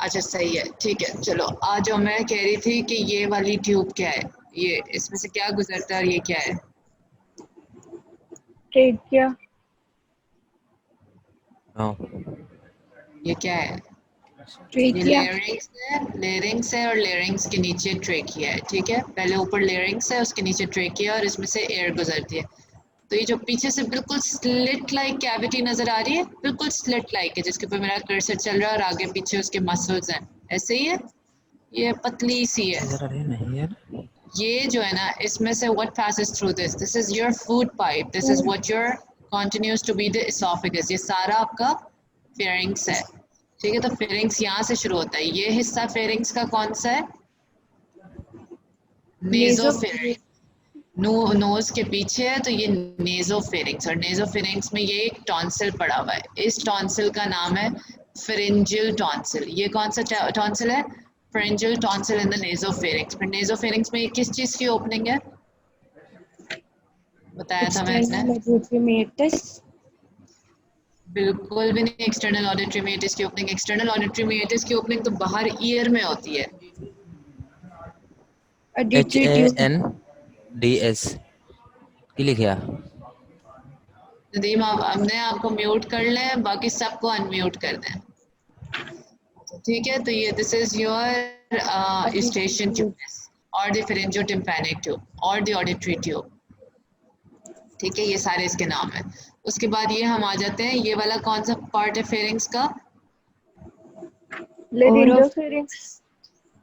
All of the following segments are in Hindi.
अच्छा सही है, ठीक है। चलो आज जो मैं कह रही थी कि ये वाली ट्यूब क्या है, ये इसमें से क्या गुजरता है और ये क्या है? ट्रेकिया। नो, ये क्या है? ये ट्रेकिया। लेरिंग्स है और लेरिंग्स के नीचे ट्रेकिया है, ठीक है। पहले ऊपर लेरिंग्स है, उसके नीचे ट्रेकिया और इसमें से एयर गुजरती है। तो ये जो पीछे से बिल्कुल स्लिट लाइक कैविटी नजर आ रही है, बिल्कुल स्लिट लाइक है, जिसके ऊपर मेरा कर्सर चल रहा है और आगे पीछे उसके मसल्स हैं, ऐसे ही है। ये पतली सी है। नजर आ रही है नहीं यार। ये जो है ना, इसमें से what passes through this, this is your food pipe, this is what your continues to be the esophagus। ये सारा आपका फेरिंग्स है, ठीक है। तो फेरिंग्स यहाँ से शुरू होता है। ये हिस्सा फेरिंग्स का कौन सा है? नेजो। नेजोफेरिंग। नोज के पीछे है, तो ये नेजोफेरिंग्स, और नेजोफेरिंग्स में ये एक टॉन्सिल पड़ा हुआ है। इस टॉन्सिल का नाम है फेरिंजियल टॉन्सिल। ये कौन सा टॉन्सिल है? Pharyngeal tonsil in the nasopharynx. फिर नेजोफेरिंग्स में ये किस चीज की ओपनिंग है, बताया था मैंने? External auditory meatus. बिल्कुल भी नहीं एक्सटर्नल ऑडिटरी मेटिस की ओपनिंग। एक्सटर्नल ऑडिटरी मेटिस की ओपनिंग तो बाहर ईयर में होती है। Auditory tube. HANDS की लिखा। नदीम, आप हमने आपको म्यूट कर लें, बाकी सबको अनम्यूट कर दें, ठीक है। तो ये this is your auditory station tube. Tube और द फेरिंजियोटिम्पैनिक ट्यूब और द ऑडिटरी ट्यूब, ठीक है। ये सारे इसके नाम है। उसके बाद ये हम आ जाते हैं, ये वाला कौन सा पार्ट है फेरिंग्स का? Laryngopharynx.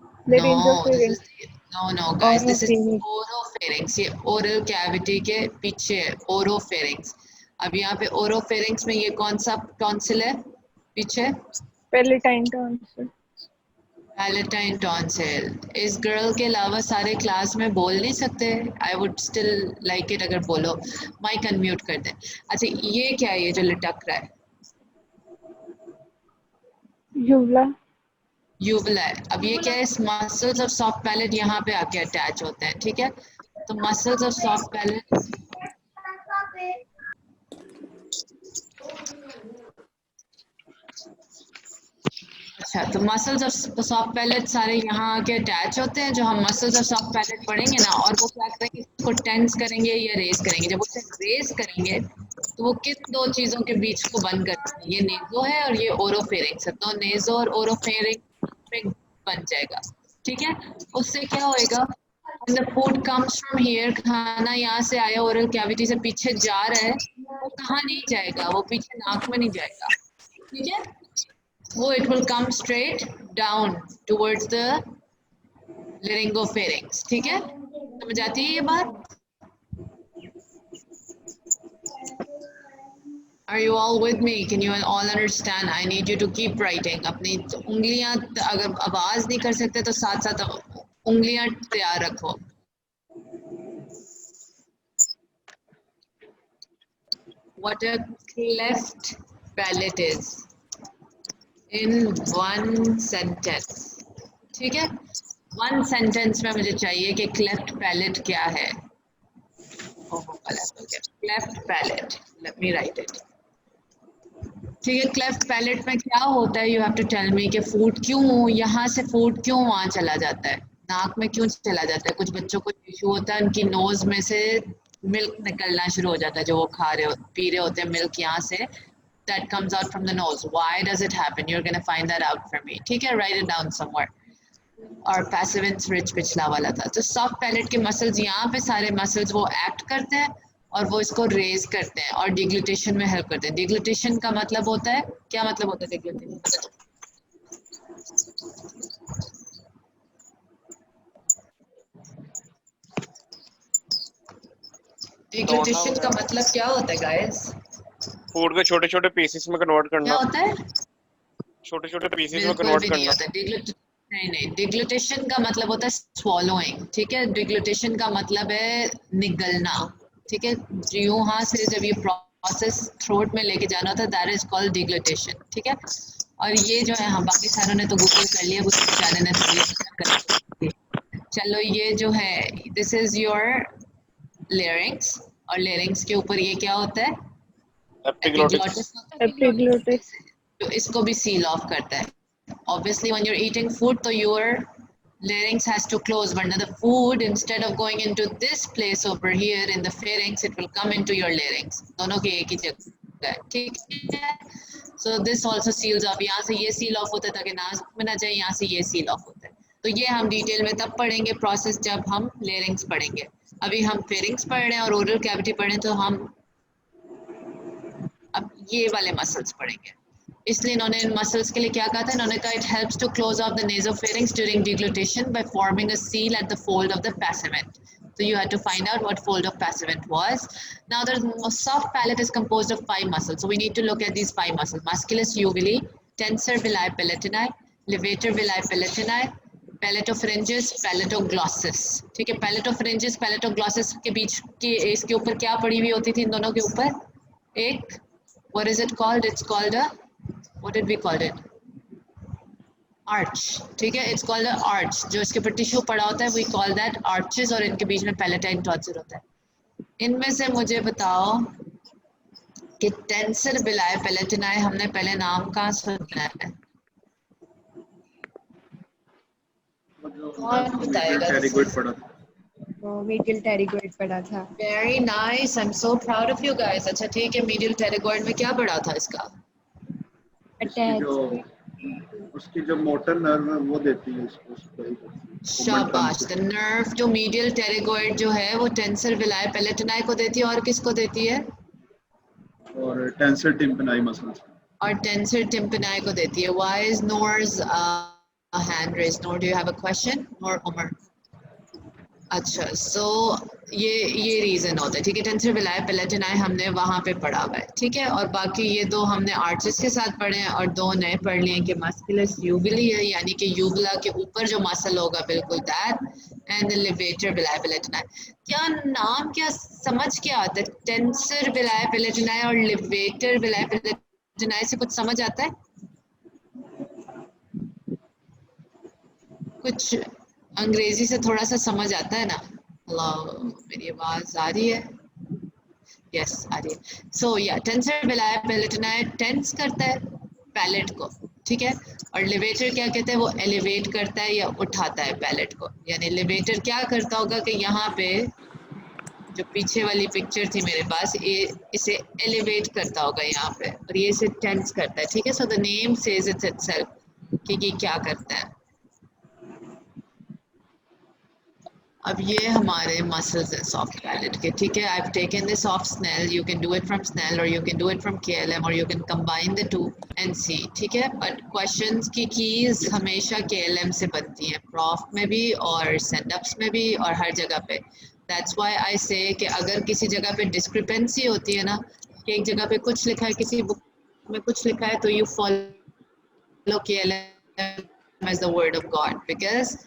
No, this laryngopharynx. Is no guys, this is oropharynx. Oropharynx. ये ओरल कैविटी के पीछे है, ओरोफेरिंक्स। अब यहाँ पे ओरोफेरिंक्स में ये कौन सा टॉन्सिल है पीछे? Palatine tonsil. Palatine tonsil. इस गर्ल के अलावा सारे क्लास में बोल नहीं सकते। I would still like it अगर बोलो। माइक अनम्यूट कर दें। अच्छा ये क्या है, ये जो लटक रहा है? यूवला। यूवला है। अब ये क्या है? मसल्स ऑफ सॉफ्ट पैलेट यहाँ पे आके अटैच होते हैं, ठीक है। तो मसल्स ऑफ सॉफ्ट पैलेट, अच्छा तो मसल्स ऑफ सॉफ्ट पैलेट सारे यहाँ आके अटैच होते हैं। जो हम मसल्स ऑफ सॉफ्ट पैलेट पढ़ेंगे ना, और वो क्या करेंगे, इसको टेंस करेंगे या रेस करेंगे। जब उसे रेस करेंगे तो वो किन दो चीजों के बीच को बंद करते हैं? ये नेजो है और ये ओरोफेरिंग्स है। तो नेजो और ओरोफेरिंग्स में बन जाएगा, ठीक है। उससे क्या होएगा, when the food comes from here, खाना यहाँ से आया ओरल कैविटी से पीछे जा रहा है, वो कहाँ नहीं जाएगा, वो पीछे नाक में नहीं जाएगा, ठीक है। वो it will come straight down towards the laryngopharynx, ठीक है। समझ आती है ये बात? Are you all with me? Can you all understand? I need you to keep writing. अपनी उंगलियां, अगर आवाज नहीं कर सकते तो साथ साथ उंगलियां तैयार रखो। What a cleft palate is in one sentence, ठीक है। वन सेंटेंस में मुझे चाहिए कि क्लेफ्ट पैलेट क्या है। Cleft palate, let me write it, ठीक है। क्लेफ्ट पैलेट में क्या होता है, you have to tell me कि फूड क्यों यहाँ से फूड क्यों वहाँ चला जाता है, नाक में क्यों चला जाता है। कुछ बच्चों को इशू होता है, उनकी नोज में से मिल्क निकलना शुरू हो जाता है, जो वो खा रहे हो पी रहे होते हैं मिल्क यहाँ से, that comes out from the nose. Why does it happen? You're going to find that out for me, ठीक है। write it down somewhere. और पैसिवेंस रिच पिछला वाला था। तो सॉफ्ट पैलेट के मसल्स, यहाँ पे सारे मसल्स वो एक्ट करते हैं और वो इसको रेज करते हैं और डिग्लुटेशन में हेल्प करते हैं। डिग्लुटेशन का मतलब होता है, क्या मतलब होता है डिग्लुटेशन? डिग्लुटेशन का मतलब क्या होता है गाइस? फूड को छोटे छोटे पीसेस में कन्वर्ट क्या करना। होता है? छोटे छोटे पीसेस में बिल्कुल कन्वर्ट भी नहीं करना। होता। नहीं नहीं, डिग्लुटेशन का मतलब होता है स्वॉलोइंग, ठीक है। डिग्लुटेशन का मतलब है निगलना, ठीक है। यहाँ से जब ये प्रोसेस थ्रोट में लेके जाना होता है, दैट इज कॉल्ड डिग्लुटेशन, ठीक है। और ये जो है, हम बाकी सारों ने तो गूगल कर लिया, कुछ बेचारे ने तो ये कर। चलो ये जो है, दिस इज योर लेरिंग्स, और लेरिंग्स के ऊपर ये क्या होता है? एपिग्लोटिस। एपिग्लॉटिस होता है, एपिग्लोटिस। जो इसको भी सील ऑफ करता है, Obviously when you're eating food तो your larynx has to close, but the food instead of going into this place over here in the pharynx it will come into your larynx. दोनों की एक ही जगह है, ठीक है. So this also seals off. यहाँ से ये seal off होता है ताकि नाक में ना जाए, यहाँ से ये seal off होता है. तो ये हम डिटेल में तब पढ़ेंगे प्रोसेस जब हम larynx पढ़ेंगे. अभी हम pharynx पढ़ रहे हैं और oral cavity पढ़ रहे हैं, तो हम अब ये वाले मसल्स पढ़ेंगे. इसलिए इन्होंने इन मसल्स के लिए क्या कहा था, इन्होंने कहा it helps to close off the nasopharynx during deglutition by forming a seal at the fold of the passament. So you had to find out what fold of passament was. Now the soft palate is composed of 5 muscles. So we need to look at these 5 muscles. Musculus uvuli, tensor villi palatini, levator villi palatini, palatopharyngeus, palatoglossus. ठीक है, palatopharyngeus, palatoglossus के बीच के इसके ऊपर क्या पड़ी हुई होती थी, इन दोनों के ऊपर एक, what is it called? It's called a, what did we call it? Arch. ठीक है, it's called an arch. जो इसके ऊपर टिश्यू पड़ा होता है we call that arches, और इनके बीच में palatine tonsure होता है. इनमें से मुझे बताओ कि tensor villi palatini हमने पहले नाम कहाँ सुना है? कौन बताएगा? medial pterygoid पढ़ा था. Very nice. I'm so proud of you guys. अच्छा ठीक है, medial pterygoid में क्या पढ़ा था इसका? उसकी जो मोटर नर्व है वो देती है उसको. शाबाश. The nerve जो medial pterygoid जो है वो tensor villi palatini को देती है और किसको देती है? और tensor tympani muscles. और tensor tympani को देती है. Why is Noor's hand raised? Noor, do you have a question? Noor Umar. अच्छा, so ये रीजन होता है, ठीक है. टेंसर विलाय पेलेटिनाई हमने वहाँ पे पढ़ा हुआ है, ठीक है. और बाकी ये दो हमने आर्चेस के साथ पढ़े हैं और दो नए पढ़ लिए कि मस्कुलस यूबुली है, यानी कि यूबुला के ऊपर जो मसल होगा बिल्कुल दैट, एंड द लेवेटर विलाय पेलेटिनाई. क्या नाम, क्या समझ क्या आता है? टेंसर विलाय पेलेटिनाई और लेवेटर विलाय पेलेटिनाई से कुछ समझ आता है? कुछ अंग्रेजी से थोड़ा सा समझ आता है ना? हेलो, मेरी आवाज आ रही है? यस, आ रही है. सो या टेंसर विलाय पेलेटिनाई टेंस करता है पैलेट को, ठीक है. और लेवेटर क्या कहते हैं, वो एलिवेट करता है या उठाता है पैलेट को. यानी लेवेटर क्या करता होगा कि यहाँ पे जो पीछे वाली पिक्चर थी मेरे पास, ये इसे एलिवेट करता होगा यहाँ पे, और ये इसे टेंस करता है, ठीक है. So the name says it itself कि ये क्या करता है. अब ये हमारे मसल्स हैं सॉफ्ट पैलेट के, ठीक है. I have taken this of Snell. You can do it from Snell और you can do it from KLM और you can combine the two and see, ठीक है. बट क्वेश्चंस की कीज हमेशा KLM से बनती हैं, प्रॉफ में भी और सेंडअप्स में भी और हर जगह पे. दैट्स व्हाई आई से कि अगर किसी जगह पे डिस्क्रिपेंसी होती है ना, कि एक जगह पे कुछ लिखा है, किसी बुक में कुछ लिखा है, तो you follow KLM as the word of God, because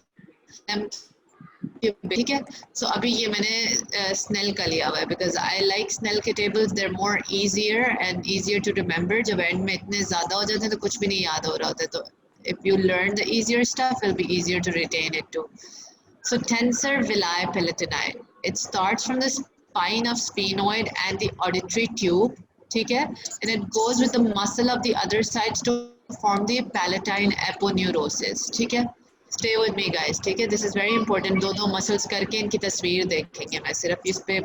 ठीक है. सो अभी ये मैंने स्नेल का लिया हुआ है बिकॉज आई लाइक स्नेल के tables. They are more easier and easier to remember. जब एंड में इतने ज़्यादा हो जाते हैं तो कुछ भी नहीं याद हो रहा होता है, तो if you learn the easier stuff, it'll be easier to retain it too. So tensor villi palatini, it starts from the spine of sphenoid and the auditory tube, ठीक है, and it goes with the muscle of the other sides to form the palatine aponeurosis, ठीक है. Stay with me guys, ठीक है. This is very important. दो मसल्स करके इनकी तस्वीर देखेंगे. मैं सिर्फ इस पे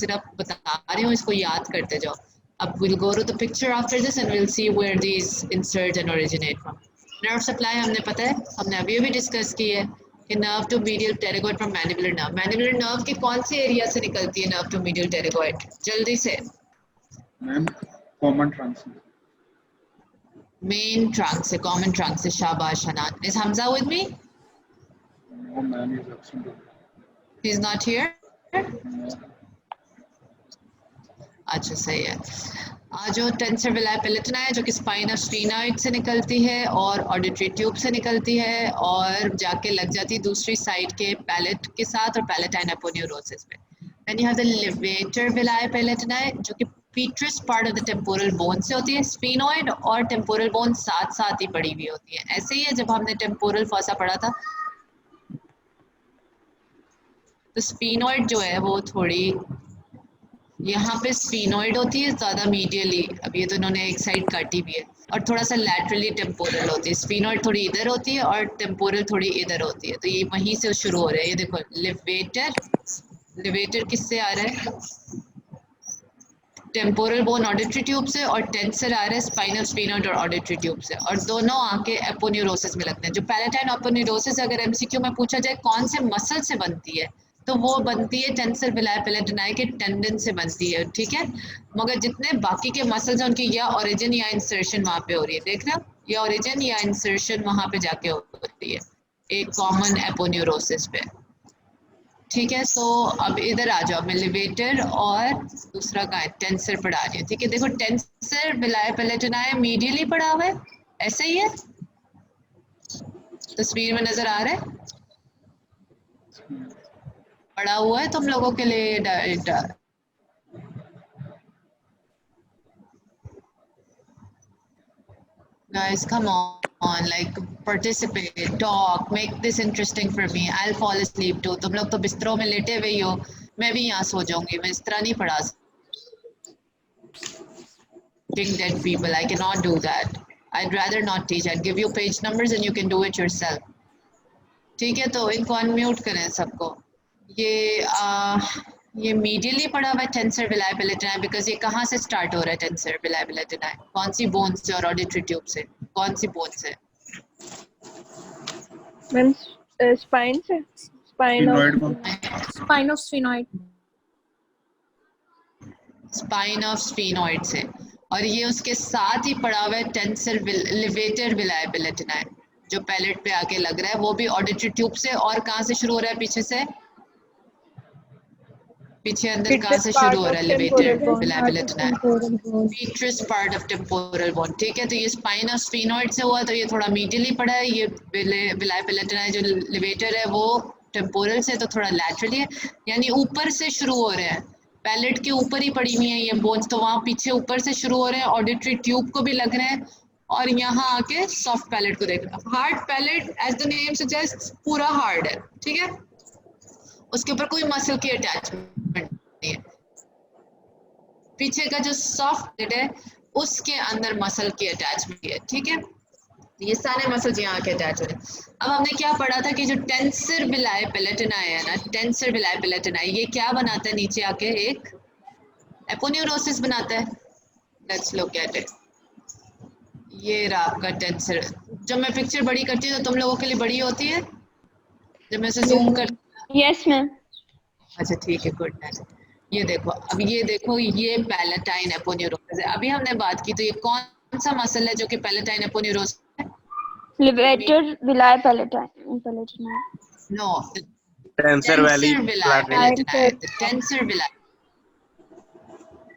सिर्फ बता रही हूँ, इसको याद करते जाओ. अब we'll go to the picture after this and we'll see where these insert and originate from. Nerve supply हमने पता है, हमने अभी भी डिस्कस की है कि nerve to medial pterygoid from mandibular nerve. Mandibular nerve के कौन से एरिया से निकलती है nerve to medial pterygoid? जल्दी से. मैम कॉमन ट्रंक से. Main trunk से, common trunk से. शाबाश Hanan. Is Hamza with me? No man is absent. He's not here? No. अच्छा सही है. जो टेंसर विलाय पेलेटिनी है जो कि स्पाइन ऑफ स्फीनॉइड से निकलती है और ऑडिटरी ट्यूब से निकलती है और जाके लग जाती है दूसरी साइड के पैलेट के साथ और पैलेटाइन एपोन्यूरोसिस में. Then you have the levator veli palatini जो कि petrous part of the temporal bone से होती है. स्फीनॉइड और टेम्पोरल बोन साथ साथ ही पड़ी हुई होती है. ऐसे ही है जब हमने टेम्पोरल फॉसा पढ़ा था, तो स्फीनॉइड जो है वो थोड़ी यहाँ पे स्फीनॉइड होती है ज़्यादा मीडियली. अब ये तो इन्होंने एक साइड काटी भी है. और थोड़ा सा लैटरली टेम्पोरल होती है। स्फीनॉइड थोड़ी इधर होती है और टेम्पोरल थोड़ी इधर होती है, तो ये वहीं से शुरू हो रहा है। ये देखो लिवेटर किससे आ रहा है? टेम्पोरल बोन ऑडिटरी ट्यूब से, और टेंसर आ रहा है स्पाइनल स्फीनॉइड और ऑडिटरी ट्यूब से, और दोनों आके एपोन्यूरोसिस में लगते हैं। जो पैलेटाइन एपोन्यूरोसिस अगर एमसीक्यू में पूछा जाए कौन से मसल से बनती है, तो वो बनती है टेंसर विलाय पैलेटिनाई के टेंडन से बनती है, ठीक है। मगर जितने बाकी के मसल्स हैं उनकी या ओरिजिन या इंसर्शन वहाँ पे हो रही है, देख रहे हो, या ओरिजिन या इंसर्शन वहाँ पे जाके हो रही है एक कॉमन एपोन्यूरोसिस पे, ठीक है। सो अब इधर आ जाओ, मैं लिवेटर और दूसरा का है टेंसर पढ़ा रही हूँ, ठीक है। देखो टेंसर विलाय पैलेटिनाई मीडियली पढ़ा हुआ है, ऐसे ही है, तस्वीर में नजर आ रहा है, पढ़ा हुआ है तुम लोगों के लिए guys, come on, like participate, talk, make this interesting for me. I'll fall asleep too. तुम लोग तो बिस्तरों में लेटे हुए ही हो, मैं भी यहाँ सो जाऊंगी, मैं इस तरह नहीं पढ़ा सकती dead people. I cannot do that. I'd rather not teach. I'd give you page numbers and you can do it yourself. ठीक है, तो इनको अनम्यूट करें सबको। ये मीडियली पढ़ा हुआ है टेंसर विलाय पैलेटिनाई, बिकॉज ये कहाँ से स्टार्ट हो रहा है टेंसर विलाय पैलेटिनाई? कौन सी बोन से और ऑडिटरी ट्यूब से? कौन सी बोन से? मैम स्पाइन से, spine Sphenoid of spine of sphenoid. Spine of sphenoid से, और ये उसके साथ ही पड़ा हुआ है टेंसर लिवेटर विलाय पैलेटिनाई, जो पैलेट पे आके लग रहा है, वो भी ऑडिटरी ट्यूब से। और कहाँ से शुरू हो रहा है? पीछे से, पीछे अंदर कहाँ से शुरू हो रहा है? Levator veli palatini, petrous part of temporal bone, ठीक है। तो ये स्पाइन ऑफ स्फीनॉइड से हुआ, तो ये थोड़ा मीडियली पड़ा है। ये विलाय पैलेटिनाई जो लिवेटर है वो टेम्पोरल से, तो थोड़ा लैटरली है, यानी ऊपर से शुरू हो रहे हैं, पैलेट के ऊपर ही पड़ी हुई है ये बोन्स, तो वहाँ पीछे ऊपर से शुरू हो रहे हैं, ऑडिटरी ट्यूब को भी लग रहे हैं, और यहाँ आके सॉफ्ट पैलेट को देख रहे हैं। Hard palate as the name suggest पूरा हार्ड है, ठीक है, उसके ऊपर कोई मसल की अटैचमेंट नहीं है। पीछे का जो सॉफ्ट पैलेट है उसके अंदर मसल की अटैचमेंट है, ठीक है। ये सारे मसल्स यहाँ के अटैच हो रहे हैं। अब हमने क्या पढ़ा था कि जो टेंसर विलाय पैलेटिनाई है ना, टेंसर विलाय पैलेटिनाई, ये क्या बनाता है? नीचे आके एक एपोन्यूरोसिस बनाता है। Let's look at it. ये रहा आपका टेंसर। जब मैं पिक्चर बड़ी करती हूँ तो तुम लोगों के लिए बड़ी होती है, जब मैं इसे जूम कर, यस मैम। अच्छा ठीक है, गुड मैम। ये देखो, अब ये देखो, ये पैलेटाइन एपोन्यूरोसिस है। अभी हमने बात की, तो ये कौन सा मसल है जो कि पैलेटाइन एपोन्यूरोसिस है? Levator veli palatini. No, tensor veli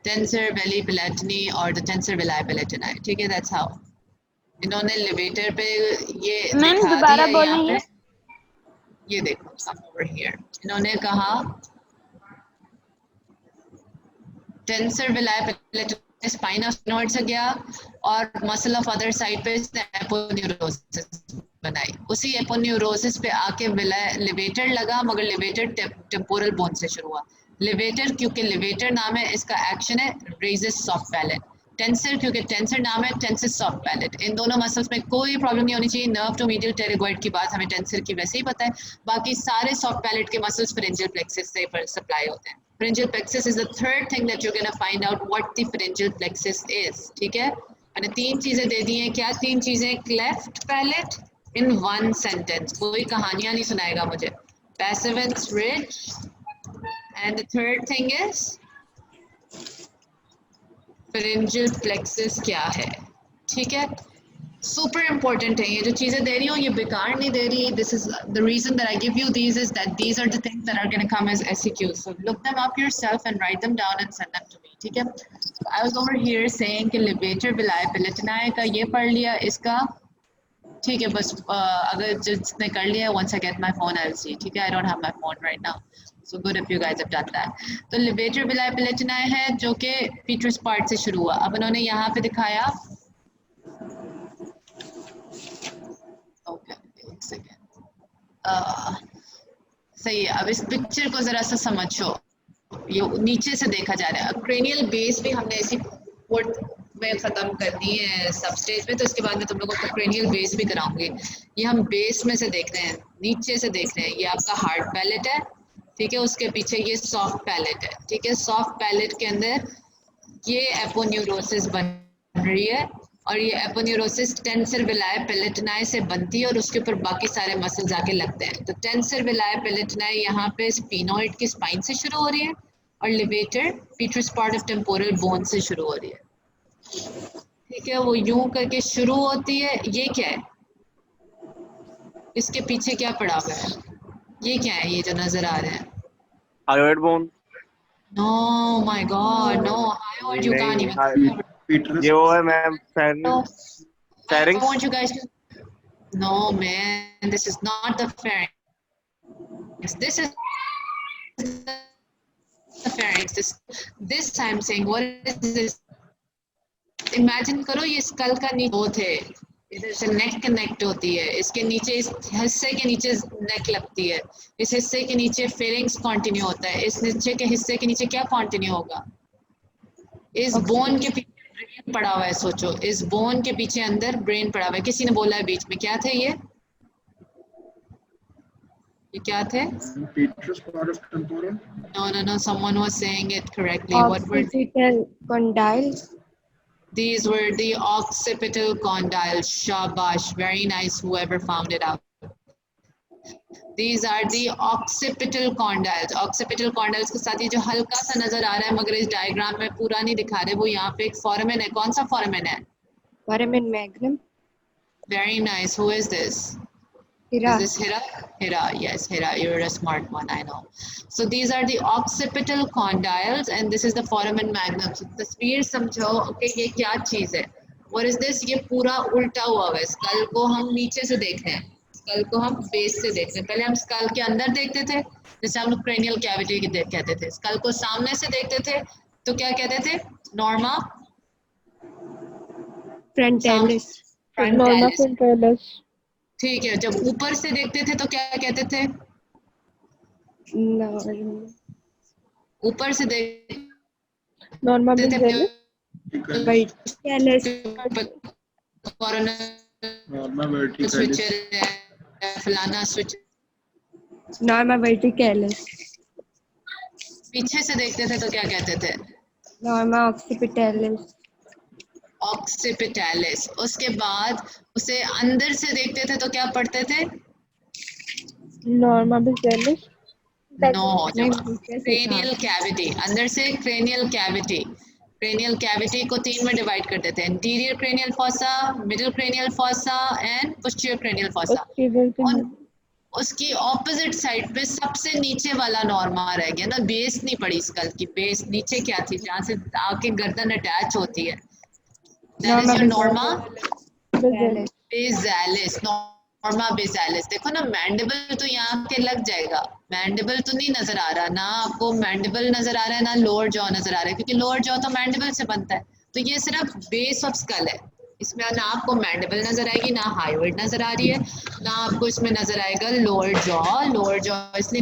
tensor veli palatini और द टेंसर विलाय पैलेटिनाई, ठीक है। दैट्स हाउ इन्होंने लिवेटर पे ये मैम दिखा दोबारा दिया यहाँ बोलेंगे? पे। ये देखो ओवर हियर, इन्होंने कहा tensor veli palatini spine of sphenoid से गया, और मसल ऑफ अदर साइड पे एपोन्यूरोसिस बनाई। उसी एपोन्यूरोसिस पे आके लिवेटर लगा, मगर लिवेटर टेम्पोरल बोन से शुरू हुआ। लिवेटर क्योंकि लिवेटर नाम है, इसका एक्शन है रेजेस सॉफ्ट पैलेट। टेंसर क्योंकि टेंसर नाम है, टेंसिस सॉफ्ट पैलेट। इन दोनों मसल्स में कोई प्रॉब्लम नहीं होनी चाहिए। नर्व टू मीडियल टेरिगोइड की बात हमें टेंसर की वैसे ही पता है, बाकी सारे सॉफ्ट पैलेट के मसल्स फेरेंजियल प्लेक्सस से सप्लाई होते हैं। Pharyngeal plexus is the third thing that you're going to find out what the pharyngeal plexus is, ठीक है। मैंने तीन चीजें दे दी हैं। क्या तीन चीजें? Cleft palate in one sentence, कोई कहानियां नहीं सुनाएगा मुझे। Passavant's ridge, and the third thing is pharyngeal plexus क्या है, ठीक है। सुपर इम्पोर्टेंट है, ये जो चीजें दे रही हूँ ये बेकार नहीं दे रही। This is the reason that I give you these is that these are the things that are going to come as SAQs, so look them up yourself and write them down and send them to me, ठीक है। I was over here saying कि लिवेटर विलाय पैलेटिनाई का ये पढ़ लिया, इसका ठीक है। बस अगर जिसने कर लिया, once I get my phone I'll see, ठीक है। I don't have my phone right now, so good if you guys have done that. तो लिवेटर विलाय पैलेटिनाई है जो कि पीटर्स पार्ट से शुरू हुआ। अब उन्होंने यहाँ पे दिखाया, ओके एक सेकेंड, सही है। अब इस पिक्चर को जरा सा समझो, ये नीचे से देखा जा रहा है। क्रेनियल बेस भी हमने ऐसी में ख़त्म करनी है सब स्टेज में, तो इसके बाद मैं तुम लोगों को क्रेनियल बेस भी कराऊंगी। ये हम बेस में से देख रहे हैं, नीचे से देख रहे हैं। ये आपका हार्ड पैलेट है, ठीक है, उसके पीछे ये सॉफ्ट पैलेट है, ठीक है। सॉफ्ट पैलेट के अंदर ये एपोन्यूरोसिस बन रही है, और ये एपोन्यूरोसिस टेंसर विलाय पेलेटिनाई से बनती है, और उसके ऊपर बाकी सारे मसल्स आके लगते हैं। तो टेंसर विलाय पेलेटिनाई यहाँ पे स्फीनोइड की स्पाइन से शुरू हो रही है, और levator petrous part of temporal bone से शुरू हो रही है, ठीक है। वो यूं करके शुरू होती है। ये क्या है, इसके पीछे क्या पड़ा हुआ है, ये क्या है, ये जो नजर आ रहे हैं? Hyoid bone. No my god, no, hyoid you can't even. पीटरस ये वो है ma'am, I pharynx. want you guys to. No, man, this is not the pharynx. This is the pharynx. This I'm saying, what is this? Imagine करो ये स्कल का नीचे वो थे, इधर से नेक कनेक्ट होती है, इसके नीचे, इस हिस्से के नीचे नेक लगती है, इस हिस्से के नीचे फेरिंग्स कंटिन्यू होता है, इस नीचे के हिस्से के नीचे क्या कंटिन्यू होगा? इस बोन के पीछे ब्रेन पड़ा हुआ है। सोचो, इस बोन के पीछे अंदर ब्रेन पड़ा हुआ है। किसी ने बोला है बीच में, क्या थे ये क्या थे? Peters part of temporal. No, someone was saying it correctly. What were occipital condyles. these? Were the occipital condyles. Shabash, very nice, whoever found it out. These are the occipital condyles. Occipital condyles के साथ ये जो हल्का सा नजर आ रहा है, मगर इस डायग्राम में पूरा नहीं दिखा रहे, वो यहाँ पे एक फोरामेन है। कौन सा फोरामेन है? Foramen magnum. Very nice. Who is this? Hira. Is this Hira? Hira, yes, Hira, you're a smart one, I know. So these are the occipital condyles and this is the foramen magnum. So तस्वीर समझो, okay, ये क्या चीज है? What is this? ये पूरा उल्टा हुआ है। स्कल को हम नीचे से देख रहे हैं, स्कल को हम बेस से देख रहे हैं। पहले हम स्कल के अंदर देखते थे, जैसे हम लोग क्रेनियल कैविटी कहते थे। स्कल को सामने से देखते थे तो क्या कहते थे? Norma Frontalis. Norma frontalis, frontalis. ठीक है। जब ऊपर से देखते थे तो क्या कहते थे? No. ऊपर से देखते Norma थे bassalis. Verticalis. नॉर्मा वर्टिकलिस। स्विचर है, फलाना स्विच। Norma verticalis. पीछे से देखते थे तो क्या कहते थे? Norma occipitalis. ऑक्सिपिटैलिस। उसके बाद उसे अंदर से देखते थे तो क्या पढ़ते थे? Norma bassalis. No, cranial cavity. अंदर से क्रेनियल कैविटी। क्रेनियल कैविटी को 3 में डिवाइड करते थे, interior cranial fossa, middle cranial fossa and posterior cranial fossa. और उसकी ऑपोजिट साइड पे सबसे नीचे वाला नॉर्मा रह गया ना, बेस नहीं पड़ी स्कल की। बेस नीचे क्या थी, जहाँ से आके गर्दन अटैच होती है, that is your norma basalis. Norma बेसालिस। देखो ना, मैंडिबल तो यहाँ के लग जाएगा, मैंडिबल तो नहीं नजर आ रहा ना आपको, मैंडिबल नजर आ रहा है ना लोअर जॉ नजर आ रहा है, क्योंकि लोअर जॉ तो मैंडिबल से बनता है। तो ये सिर्फ बेस ऑफ स्कल है, इसमें ना आपको मैंडिबल नजर आएगी, ना हाइवर्ड नजर आ रही है, ना आपको इसमें नजर आएगा लोअर जॉ। लोअर जॉ इसलिए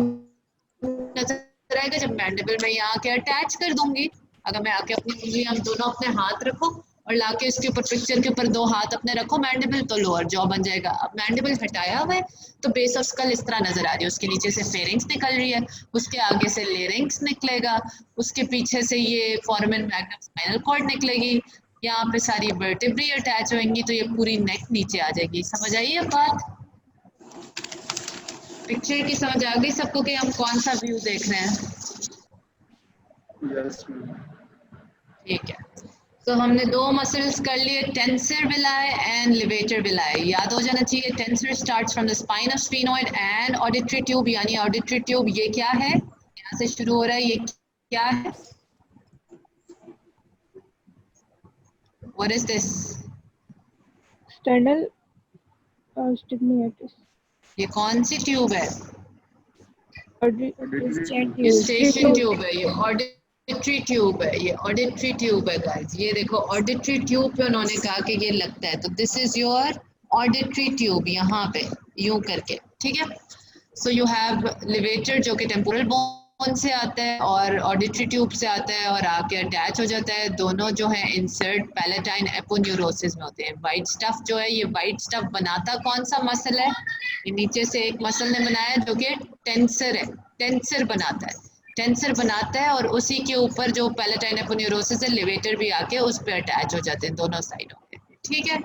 नजर आएगा जब मैंडिबल में यहाँ आके अटैच कर दूंगी। अगर मैं आके अपनी उंगली, हम दोनों अपने हाथ रखो और लाके इसके ऊपर, पिक्चर के ऊपर 2 हाथ अपने रखो मैंडिबल, तो लोअर जॉ बन जाएगा। अब मैंडिबल हटाया हुआ है तो बेस ऑफ स्कल इस तरह नजर आ रही है, उसके नीचे से फेरिंग्स निकल रही है, उसके आगे से लेरिंग्स निकलेगा, उसके पीछे से ये फोरामेन मैग्नम स्पाइनल कॉर्ड निकलेगी, यहाँ पे सारी वर्टेब्री अटैच होंगी, तो ये पूरी नेक नीचे आ जाएगी। समझ आई अब बात? पिक्चर की समझ आ गई सबको कि हम कौन सा व्यू देख रहे हैं? Yes ma'am. ठीक है, तो हमने 2 मसल्स कर लिए, टेंसर विलाय एंड लिवेटर विलाय। याद हो जाना चाहिए, tensor starts from the spine of sphenoid and auditory tube, यानी ऑडिटरी ट्यूब ये क्या है, यहाँ से शुरू हो रहा है, ये क्या है? What is this? Sternal stigmatus. ये कौन सी ट्यूब है? Auditory. स्टेशन ट्यूब है, ये ऑडिटरी ट्यूब है, ये ऑडिटरी ट्यूब है गाइस। ये देखो ऑडिटरी ट्यूब पे उन्होंने कहा कि ये लगता है, तो this is your auditory tube, यहाँ पे यूं करके, ठीक है। सो यू हैव लिवेटर जो कि टेम्पोरल बोन बोन से आता है और ऑडिटरी ट्यूब से आता है और आके अटैच हो जाता है। दोनों जो है इंसर्ट पैलेटाइन एपोन्यूरोसिस में होते हैं। वाइट स्टफ जो है, ये वाइट स्टफ बनाता कौन सा मसल है? ये नीचे से एक मसल ने बनाया जो कि टेंसर है, टेंसर बनाता है, टेंसर बनाता है और उसी के ऊपर जो पैलेटाइन एपोन्यूरोसिस है, लिवेटर भी आके उस पर अटैच हो जाते हैं दोनों साइडों पे। ठीक है,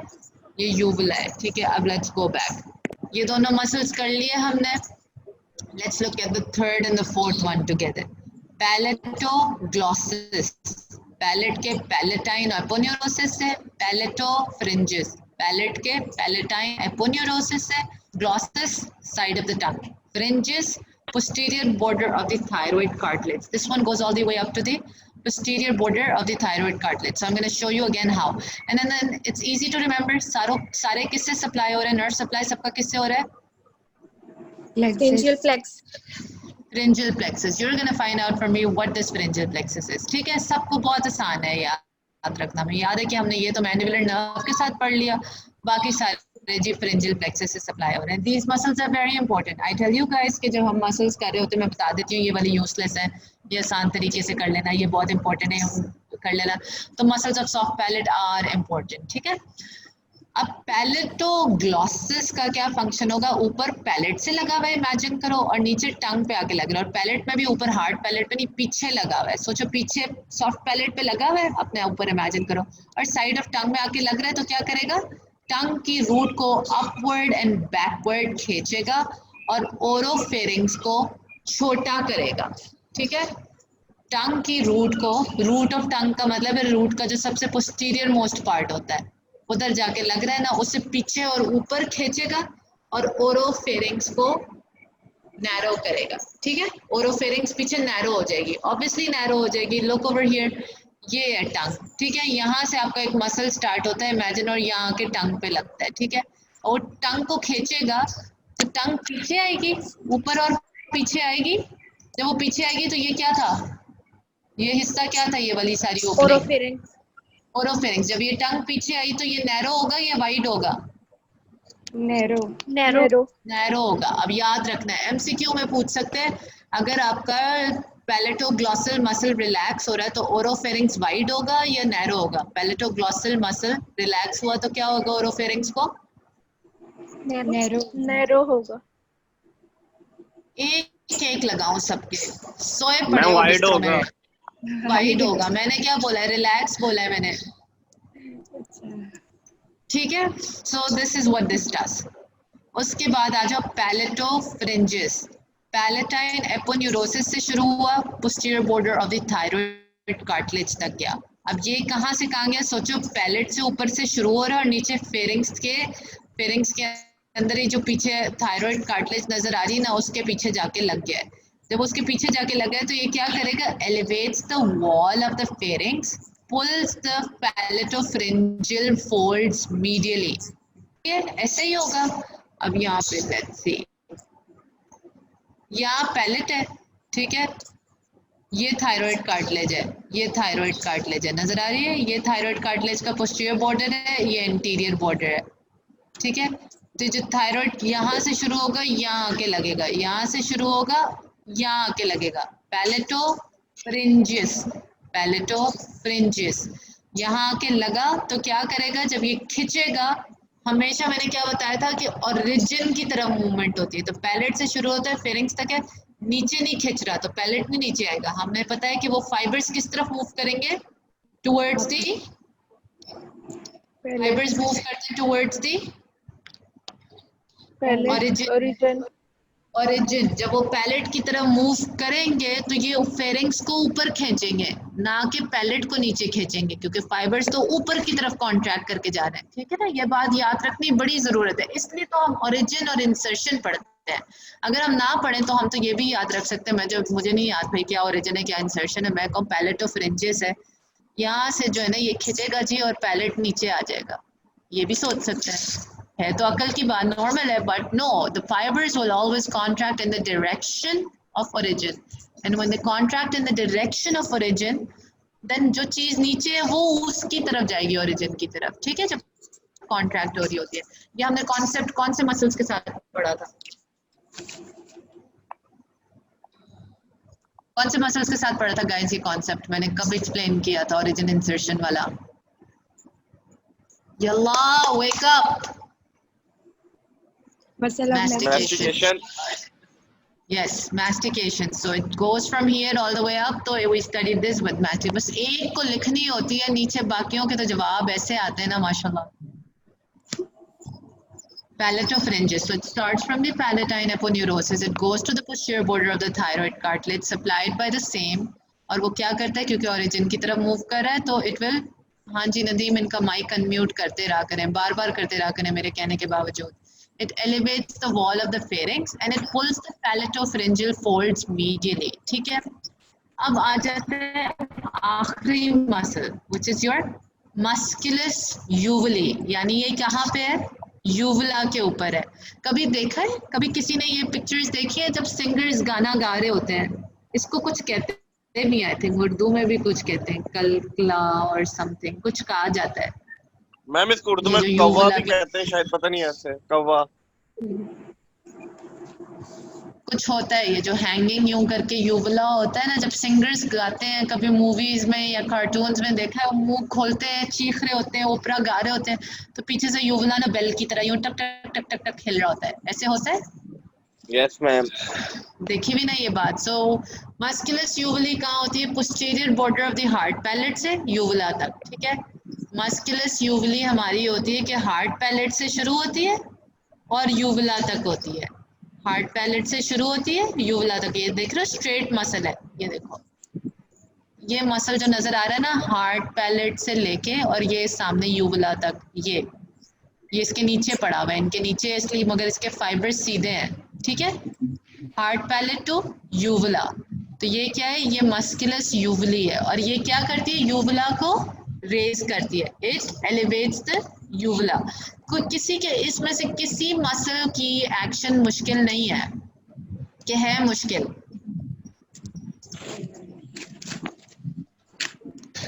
ये यूवुला है। ठीक है, अब लेट्स गो बैक। ये दोनों मसल्स कर लिए हमने। Let's look at the third and the fourth one together. Palatoglossus. Palate के palatine aponeurosis से, palatopharyngeus. Palate के palatine aponeurosis से, glossus side of the tongue. Pharyngeus, posterior border of the thyroid cartilage. This one goes all the way up to the posterior border of the thyroid cartilage. So I'm going to show you again how. And then it's easy to remember. सारे किससे supply हो रहे हैं? Nerve supply सबका किससे हो रहा है? Pharyngeal flex. Pharyngeal plexus. You're going to find out from me what this pharyngeal plexus is. ठीक है, सबको बहुत आसान है याद रखना। मैं याद है कि हमने ये तो मैंडिबुलर नर्व के साथ पढ़ लिया, बाकी सारे जी pharyngeal plexus से सप्लाई हो रहे हैं। These muscles are very important. I tell you guys कि जब हम muscles कर रहे होते हैं, मैं बता देती हूँ ये वाली useless है, ये आसान तरीके से कर लेना, ये बहुत important है कर लेना। तो muscles of soft palate are important. ठीक है, अब पैलेटोग्लॉसिस का क्या फंक्शन होगा? ऊपर पैलेट से लगा हुआ है, इमेजिन करो, और नीचे टंग पे आके लग रहा है। और पैलेट में भी ऊपर हार्ड पैलेट पे नहीं, पीछे लगा हुआ है। सोचो पीछे सॉफ्ट पैलेट पे लगा हुआ है, अपने ऊपर इमेजिन करो, और साइड ऑफ टंग में आके लग रहा है। तो क्या करेगा? टंग की रूट को अपवर्ड एंड बैकवर्ड खींचेगा और ओरोफेरिंग्स को छोटा करेगा। ठीक है, टंग की रूट को, रूट ऑफ टंग का मतलब है रूट का जो सबसे पोस्टीरियर मोस्ट पार्ट होता है, उधर जाके लग रहा है ना, उससे पीछे और ऊपर खींचेगा और ओरोफेरिंग्स को नैरो करेगा। ठीक है, ओरोफेरिंग्स पीछे नैरो हो जाएगी, ऑब्वियसली नैरो हो जाएगी। लुक ओवर हियर, ये है टंग। ठीक है, यहाँ से आपका एक मसल स्टार्ट होता है इमेजिन, और यहाँ के टंग पे लगता है। ठीक है, और टंग को खींचेगा तो टंग पीछे आएगी, ऊपर और पीछे आएगी। जब वो पीछे आएगी तो ये क्या था? ये हिस्सा क्या था? ये वाली सारी ओपनिंग, ओरोफेरिंग्स। जब ये टंग पीछे आई तो ये नैरो होगा या वाइड होगा? नैरो नैरो होगा। अब याद रखना है, एमसीक्यू में पूछ सकते हैं, अगर आपका पैलेटोग्लॉसल मसल रिलैक्स हो रहा है तो ओरोफेरिंग्स वाइड होगा या नैरो होगा? पैलेटोग्लॉसल मसल रिलैक्स हुआ तो क्या होगा ओरोफेरिंग्स को? नैरो होगा। एक एक लगाऊं सबके, सोए मैं पड़े हो वाइड बिस्तरों होगा। में। वाइड होगा। मैंने क्या बोला है? रिलैक्स बोला है मैंने। ठीक है, so this is what this does. उसके बाद आ जाओ पैलेटोफ्रिंजिस। पैलेटाइन एपोन्यूरोसिस से शुरू हुआ, posterior border of the thyroid cartilage तक गया। अब ये कहाँ से कहाँ गया? सोचो, पैलेट से ऊपर से शुरू हो रहा है और नीचे फेरिंग्स के अंदर ही जो पीछे थायराइड कार्टिलेज नजर आ रही है ना, उसके पीछे जाके लग गया है। जब उसके पीछे जाके लग गया तो ये क्या करेगा? Elevates the wall of the pharynx, pulls the palatopharyngeal folds medially. ये ऐसे ही होगा। अब यहाँ पे लेट्स सी, यहाँ पैलेट है, ठीक है, ये थायराइड कार्टिलेज है, ये थायराइड कार्टिलेज है, नजर आ रही है? ये थायराइड कार्टिलेज का पोस्टीरियर बॉर्डर है, ये इंटीरियर बॉर्डर है। ठीक है, तो जो थायराइड यहाँ से शुरू होगा, यहाँ आके लगेगा, यहाँ से शुरू होगा, यहाँ आके लगेगा। पैलेटोफ्रिंजियस, पैलेटोफ्रिंजियस यहाँ आके लगा तो क्या करेगा? जब ये खिंचेगा, हमेशा मैंने क्या बताया था कि ओरिजिन की तरफ मूवमेंट होती है। तो पैलेट से शुरू होता है, फेरिंग्स तक है, नीचे नहीं खिंच रहा तो पैलेट नहीं नीचे आएगा। हमने पता है कि वो फाइबर्स किस तरफ मूव करेंगे? टुवर्ड्स दी, फाइबर्स मूव करते हैं टुवर्ड्स दी ओरिजिन। जब वो पैलेट की तरफ मूव करेंगे तो ये फेरिंग्स को ऊपर खींचेंगे, ना कि पैलेट को नीचे खींचेंगे, क्योंकि फाइबर्स तो ऊपर की तरफ कॉन्ट्रैक्ट करके जा रहे हैं। ठीक है ना, ये बात याद रखनी बड़ी जरूरत है। इसलिए तो हम ओरिजिन और इंसर्शन पढ़ते हैं। अगर हम ना पढ़ें तो हम तो ये भी याद रख सकते हैं, मुझे नहीं याद भाई क्या ओरिजिन है क्या इंसर्शन है, मैं कहूँ पैलेटोफ्रिंजियस है, यहाँ से जो है ना ये खिंचेगा जी और पैलेट नीचे आ जाएगा, ये भी सोच सकते हैं। है तो अकल की बात, नॉर्मल है, but no, the fibres will always contract in the direction of origin, and when they contract in the direction of origin, then जो चीज नीचे है वो उसकी तरफ जाएगी, ओरिजिन की तरफ। ठीक है, जब कॉन्ट्रैक्ट हो रही होती है। ये हमने कॉन्सेप्ट कौन से मसल्स के साथ पढ़ा था? कौन से मसल्स के साथ पढ़ा था गाइस ये कॉन्सेप्ट? मैंने कब एक्सप्लेन किया था ओरिजिन इंसर्शन वाला? Yalla wake up. muscle of Mastication. Yes, mastication. So it goes from here all the way up. So we studied this with mastication. बस एक को लिखनी होती है, नीचे बाकियों के तो जवाब ऐसे आते हैं ना माशाल्लाह. Palatopharyngeus. So it starts from the palatine aponeurosis. It goes to the posterior border of the thyroid cartilage, supplied by the same. और वो क्या करता है, क्योंकि origin की तरफ मूव कर रहा है, तो it will. हाँ जी नदीम, इनका माइक अनम्यूट करते रहा करें, बार बार करते रहा करें मेरे कहने के बावजूद. It elevates the wall of the pharynx and it pulls the palatopharyngeal folds medially. ठीक है. अब आ जाते हैं आखिरी muscle, which is your musculus uvulae. यानी ये कहाँ पे है? यूवला के ऊपर है. कभी देखा है, कभी किसी ने ये पिक्चर्स देखी है जब सिंगर्स गाना गा रहे होते हैं? इसको कुछ कहते भी, आई थिंक उर्दू में भी कुछ कहते हैं, कलकला और समथिंग कुछ कहा जाता है. मैम इसको उर्दू में कौवा भी कहते हैं शायद, पता नहीं ऐसे कौवा कुछ होता है. ये जो हैंगिंग यूं करके यूवला होता है ना, जब सिंगर्स गाते हैं, कभी मूवीज में या कार्टून्स में देखा है, मुंह खोलते हैं, चीख रहे होते हैं, ओपरा गा रहे होते हैं, तो पीछे से यूवला ना बेल की तरह यूं टक टक टक टक टक हिल रहा होता है. ऐसे होता है. Yes ma'am. देखी भी ना ये बात. सो मस्कुलस यूवली कहाँ होती है? Posterior border of the hard palate से यूवला तक. ठीक है. मस्कुलस यूवली हमारी होती है कि हार्ट पैलेट से शुरू होती है और यूवला तक होती है. हार्ट पैलेट से शुरू होती है, यूवला तक. ये देख रहे हो स्ट्रेट मसल है, ये देखो, ये मसल जो नजर आ रहा है ना, हार्ट पैलेट से लेके और ये सामने यूवला तक, ये इसके नीचे पड़ा हुआ है, इनके नीचे इसलिए, मगर इसके फाइबर्स सीधे हैं. ठीक है. Hard palate to uvula. तो ये क्या है? ये मस्कुलस यूवली है और ये क्या करती है? यूवला को रेज करती है. It elevates the uvula. कोई किसी के इसमें से किसी मसल की एक्शन मुश्किल नहीं है कि है मुश्किल?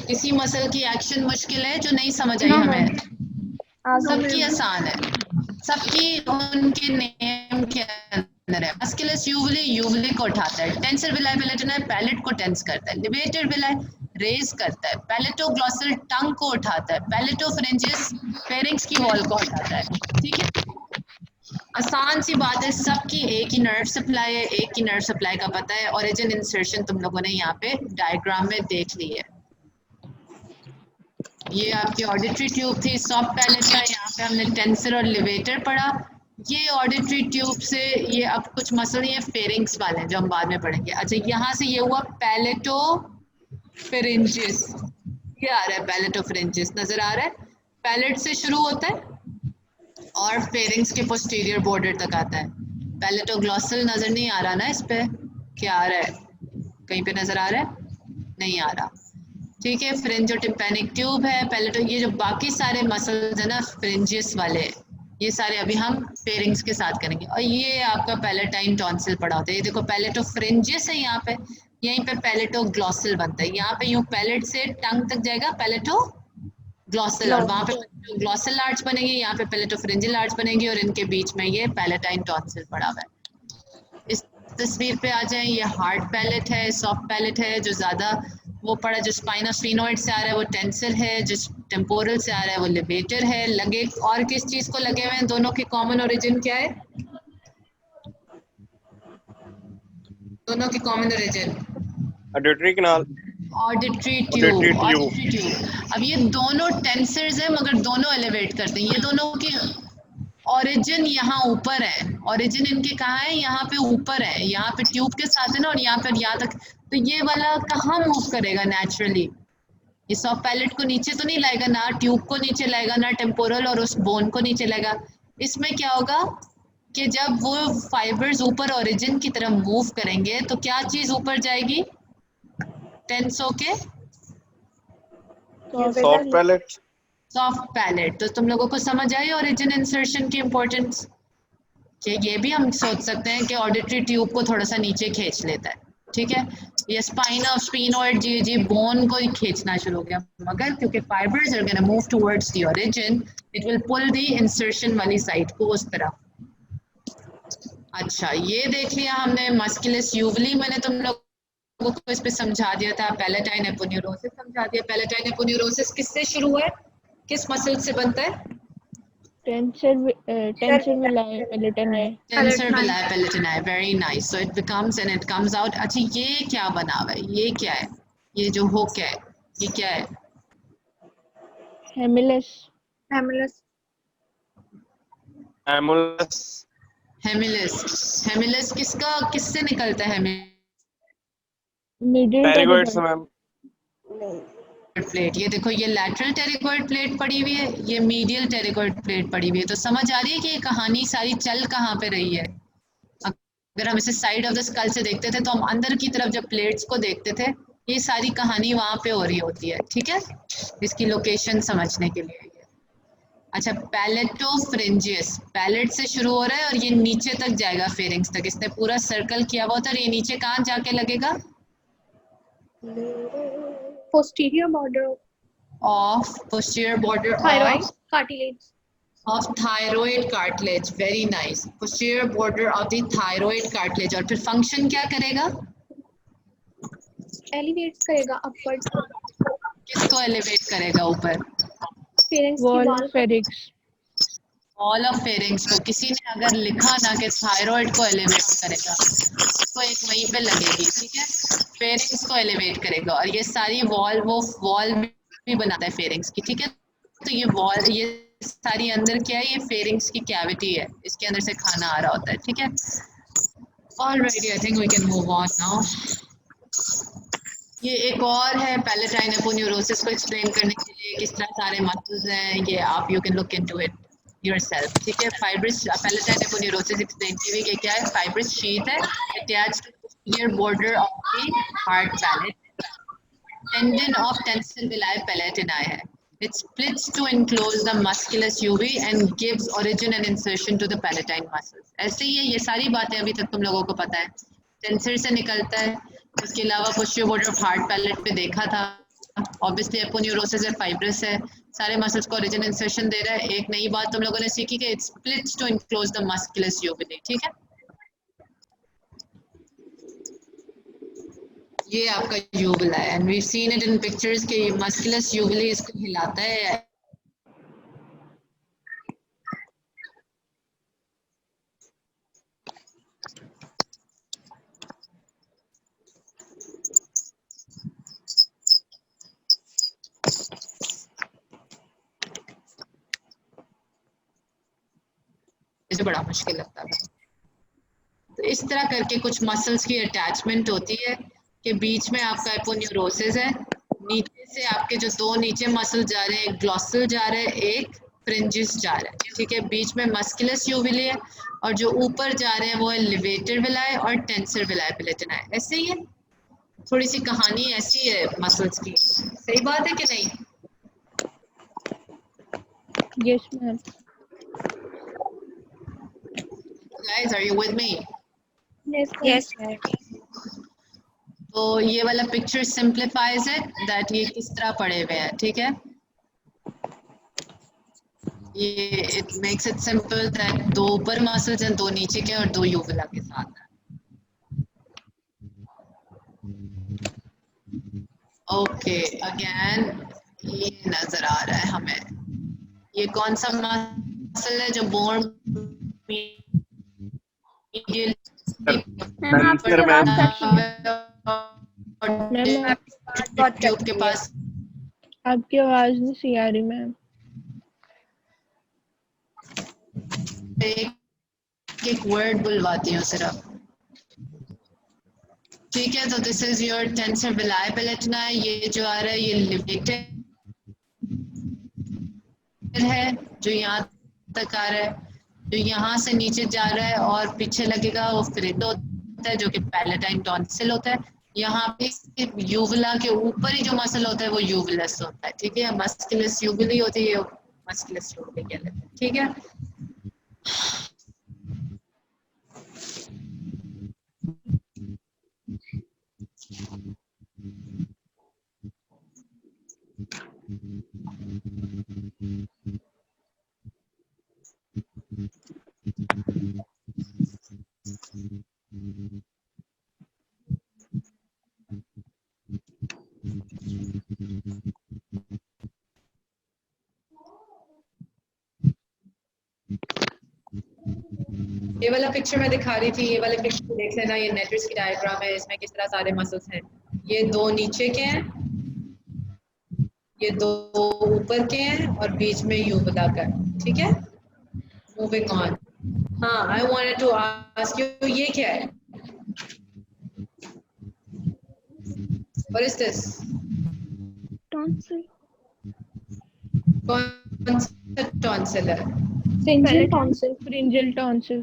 किसी मसल की एक्शन मुश्किल है जो नहीं समझ आई हमें? सबकी आसान है, सबकी उनके नेम के अंदर है. मस्कुलस यूवली यूवली को उठाता है. टेंसर विलाई पैलेटोना पैलेट को टेंस करता है. लिवेटर विलाई रेज करता है. पैलेटोग्लॉसल टंग को उठाता है. पैलेटोफरेंजियस फेरिंक्स की वॉल को उठाता है. ठीक है. आसान सी बात है, सबकी एक ही नर्व सप्लाई है, एक ही नर्व सप्लाई का पता है. ओरिजिन इंसर्शन तुम लोगों ने यहाँ पे डायग्राम में देख ली है. ये आपकी ऑडिटरी ट्यूब थी, सॉफ्ट पैलेट का. यहाँ पे हमने टेंसर और लिवेटर पढ़ा. ये ऑडिटरी ट्यूब से ये अब कुछ मसल ये फेरिंक्स वाले हैं जो हम बाद में पढ़ेंगे. अच्छा, यहाँ से ये हुआ पैलेटोफरेंजियस. ये आ रहा है पैलेटोफरेंजियस, नजर आ रहा है. पैलेट से शुरू होता है और फेरिंक्स के पोस्टीरियर बॉर्डर तक आता है. पैलेटोग्लॉसल नजर नहीं आ रहा ना इस पे? क्या आ रहा है? कहीं पे नजर आ रहा है? नहीं आ रहा. ठीक है. फ्रिंजोटिम्पैनिक ट्यूब है. पैलेटो, ये जो बाकी सारे मसल्स है ना फ्रिंजियस वाले, ये सारे अभी हम फेरिंग्स के साथ करेंगे. और ये आपका पैलेटाइन टॉन्सिल पड़ा होता है. ये देखो पैलेटोफ्रिंजियस है यहाँ पे, यहीं पे पैलेटोग्लॉसल बनता है. यहाँ पे यूं पैलेट से टंग तक जाएगा पैलेटोग्लॉसल, और वहाँ पे ग्लॉसल आर्च बनेगी, यहाँ पे पैलेटोफ्रिंजियल आर्च बनेगी, और इनके बीच में ये पैलेटाइन टॉन्सिल पड़ा हुआ है. इस तस्वीर पे आ जाए, ये हार्ड पैलेट है, सॉफ्ट पैलेट है. जो ज्यादा वो पड़ा, जो स्पाइनोस्फेनॉइड से आ रहा है वो टेंसर है, जो टेम्पोरल से आ रहा है वो लिवेटर है. लगे और किस चीज को लगे हुए हैं? दोनों की कॉमन ओरिजिन क्या है? दोनों की common origin auditory canal, auditory tube. अब ये दोनों टेंसर्स हैं मगर दोनों एलिवेट करते हैं. ये दोनों की ओरिजिन यहाँ ऊपर है. ओरिजिन इनके कहाँ है? यहाँ पे ऊपर है, यहाँ पे ट्यूब के साथ है ना, और यहाँ पर यहाँ तक. तो ये वाला कहाँ मूव करेगा नेचुरली? ये सॉफ्ट पैलेट को नीचे तो नहीं लाएगा ना, ट्यूब को नीचे लाएगा ना, टेम्पोरल और उस बोन को नीचे लाएगा. इसमें क्या होगा कि जब वो फाइबर्स ऊपर ओरिजिन की तरफ मूव करेंगे तो क्या चीज ऊपर जाएगी? टेंस होके सॉफ्ट पैलेट. Soft palate. तो तुम लोगों को समझ आई ओरिजिन इंसर्शन की इम्पोर्टेंस? कि ये भी हम सोच सकते हैं कि ऑडिटरी ट्यूब को थोड़ा सा नीचे खींच लेता है. ठीक है. ये स्पाइनोइड जी बोन को ही खींचना शुरू हो गया, मगर क्योंकि fibres are gonna move towards the origin, it will pull the insertion वाली साइड को उस तरफ. अच्छा, ये देख लिया हमने मस्कुलस यूवली. मैंने तुम लोग लोगों को इस पे समझा दिया था, पैलेटाइन एपोन्यूरोसिस समझा दिया। पैलेटाइन एपोन्यूरोसिस किससे शुरू है, किस मसल से बनता है? Tensor veli palatini. Tensor veli palatini, very nice. So it becomes and it comes out. अच्छा ये क्या बना हुआ है, ये क्या है, ये जो हुक है ये क्या है? हेमिलस। Hamulus. एमुलस। हेमिलिस। हेमिलिस किसका, किससे निकलता है हेमिलिस? मिडिल टेरिगोइड से टेरिगोइड। मैम। प्लेट, ये देखो ये लैटरल टेरिगोइड प्लेट पड़ी हुई है, ये मीडियल टेरिगोइड प्लेट पड़ी हुई है। तो समझ आ रही है कि ये कहानी सारी चल कहाँ पे रही है। अगर हम इसे साइड ऑफ द स्कल से देखते थे तो हम अंदर की तरफ जब प्लेट्स को देखते थे, ये सारी कहानी वहां पे हो रही होती है, ठीक है, इसकी लोकेशन समझने के लिए। अच्छा, पैलेटोफ्रेंजियस, पैलेट से शुरू हो रहा है और ये नीचे तक जाएगा फेरिंग्स तक। इसने पूरा सर्कल किया हुआ था और ये नीचे कहाँ जाके लगेगा? Posterior border of of posterior border thyroid of cartilage. thyroid cartilage, very nice, posterior border of the thyroid cartilage। और फिर फंक्शन क्या करेगा? Elevates करेगा upwards. किसको एलिवेट करेगा ऊपर? Pharynx की वॉल wall को. फेरिक्स। ऑल ऑफ फेरिंग्स को। किसी ने अगर लिखा ना कि थायराइड को एलिवेट करेगा तो एक वहीं पे लगेगी, ठीक है, फेरिंग्स को एलिवेट करेगा। और ये सारी वॉल, वो वॉल भी बनाता है फेरिंग्स की, ठीक है। तो ये वॉल, ये सारी अंदर क्या है, ये फेरिंग्स की कैविटी है, इसके अंदर से खाना आ रहा होता है, ठीक है। Alright, I think we can move on now. ये एक और है पैलेटाइन एपोन्यूरोसिस को एक्सप्लेन करने के लिए, किस तरह सारे मसल्स हैं ये, आप you can look into it yourself, ठीक है। फाइब्रस पैलेटाइन एपोन्यूरोसिस एक्सप्लेन की हुई कि क्या है, फाइब्रस शीथ है attached to posterior border of the hard palate, tendon of tensor villi palatini है। It splits to enclose the musculus uvi and gives origin and insertion to the palatine muscles। ऐसे ही है, ये सारी बातें अभी तक तुम लोगों को पता है। टेंसर से निकलता है, इसके अलावा posterior border of hard palate पे देखा था। ऑब्वियसली एपोन्यूरोसिस है, फाइब्रस है, सारे मसल्स को ओरिजिन इंसर्शन दे रहा है। एक नई बात तुम लोगों ने सीखी कि it splits to enclose the musculus uvulae, ठीक है। ये आपका यूविला है and we seen it in pictures के मस्कुलस यूविली इसको हिलाता है। इसे बड़ा मुश्किल लगता है। तो इस तरह करके कुछ मसल्स की अटैचमेंट होती है कि बीच में आपका एपोन्यूरोसिस है, नीचे से आपके जो दो नीचे मसल जा रहे हैं, एक ग्लॉसल जा रहा है, एक फ्रिंजिस जा रहा है, ठीक है। बीच में मस्कुलस यूविली है और जो ऊपर जा रहे हैं वो है लिवेटर विलाय और टेंसर विलाय पेलेटिनाई। ऐसे ही है, थोड़ी सी कहानी ऐसी है मसल्स की। सही बात है कि नहीं? Yes ma'am. Guys, are you with me? Yes. तो ये वाला पिक्चर सिंप्लीफाइज है दैट ये किस तरह पड़े हुए हैं, ठीक है। ये it makes it simple that दो ऊपर मसल्स हैं, दो नीचे के और दो यूविला के साथ हैं। ओके, अगेन ये नजर आ रहा है हमें। ये कौन सा मसल है जो बोन मीडियल मैम आपकी आवाज कट रही है। मैम ट्यूब के पास? आपकी आवाज नहीं सी आ रही मैम। एक वर्ड बुलवाती हूँ सिर्फ, ठीक है। तो this is your tensor veli पेलेटिनाई। ये जो आ रहा है ये लिवेटर है जो यहाँ तक आ रहा है, जो यहाँ से नीचे जा रहा है और पीछे लगेगा वो फ्रिटो होता है जो कि पैलेटाइन टॉन्सिल होता है। यहाँ पे यूविला के ऊपर ही जो मसल होता है वो यूविलस होता है, ठीक है। मस्कुलस यूविली होती है, मस्कुलस यूविली कहते हैं, ठीक है। ये वाला पिक्चर मैं दिखा रही थी, ये वाले पिक्चर देख लेना, ये नेटवर्स की डायग्राम है, इसमें किस तरह सारे मसल्स हैं। ये दो नीचे के हैं, ये दो ऊपर के हैं और बीच में यूबुला का, ठीक है। Moving on. हाँ, I wanted to ask you, ये क्या है? What is this? Tonsil. कौन सा टॉन्सिल है? Pharyngeal tonsil. Pharyngeal tonsil.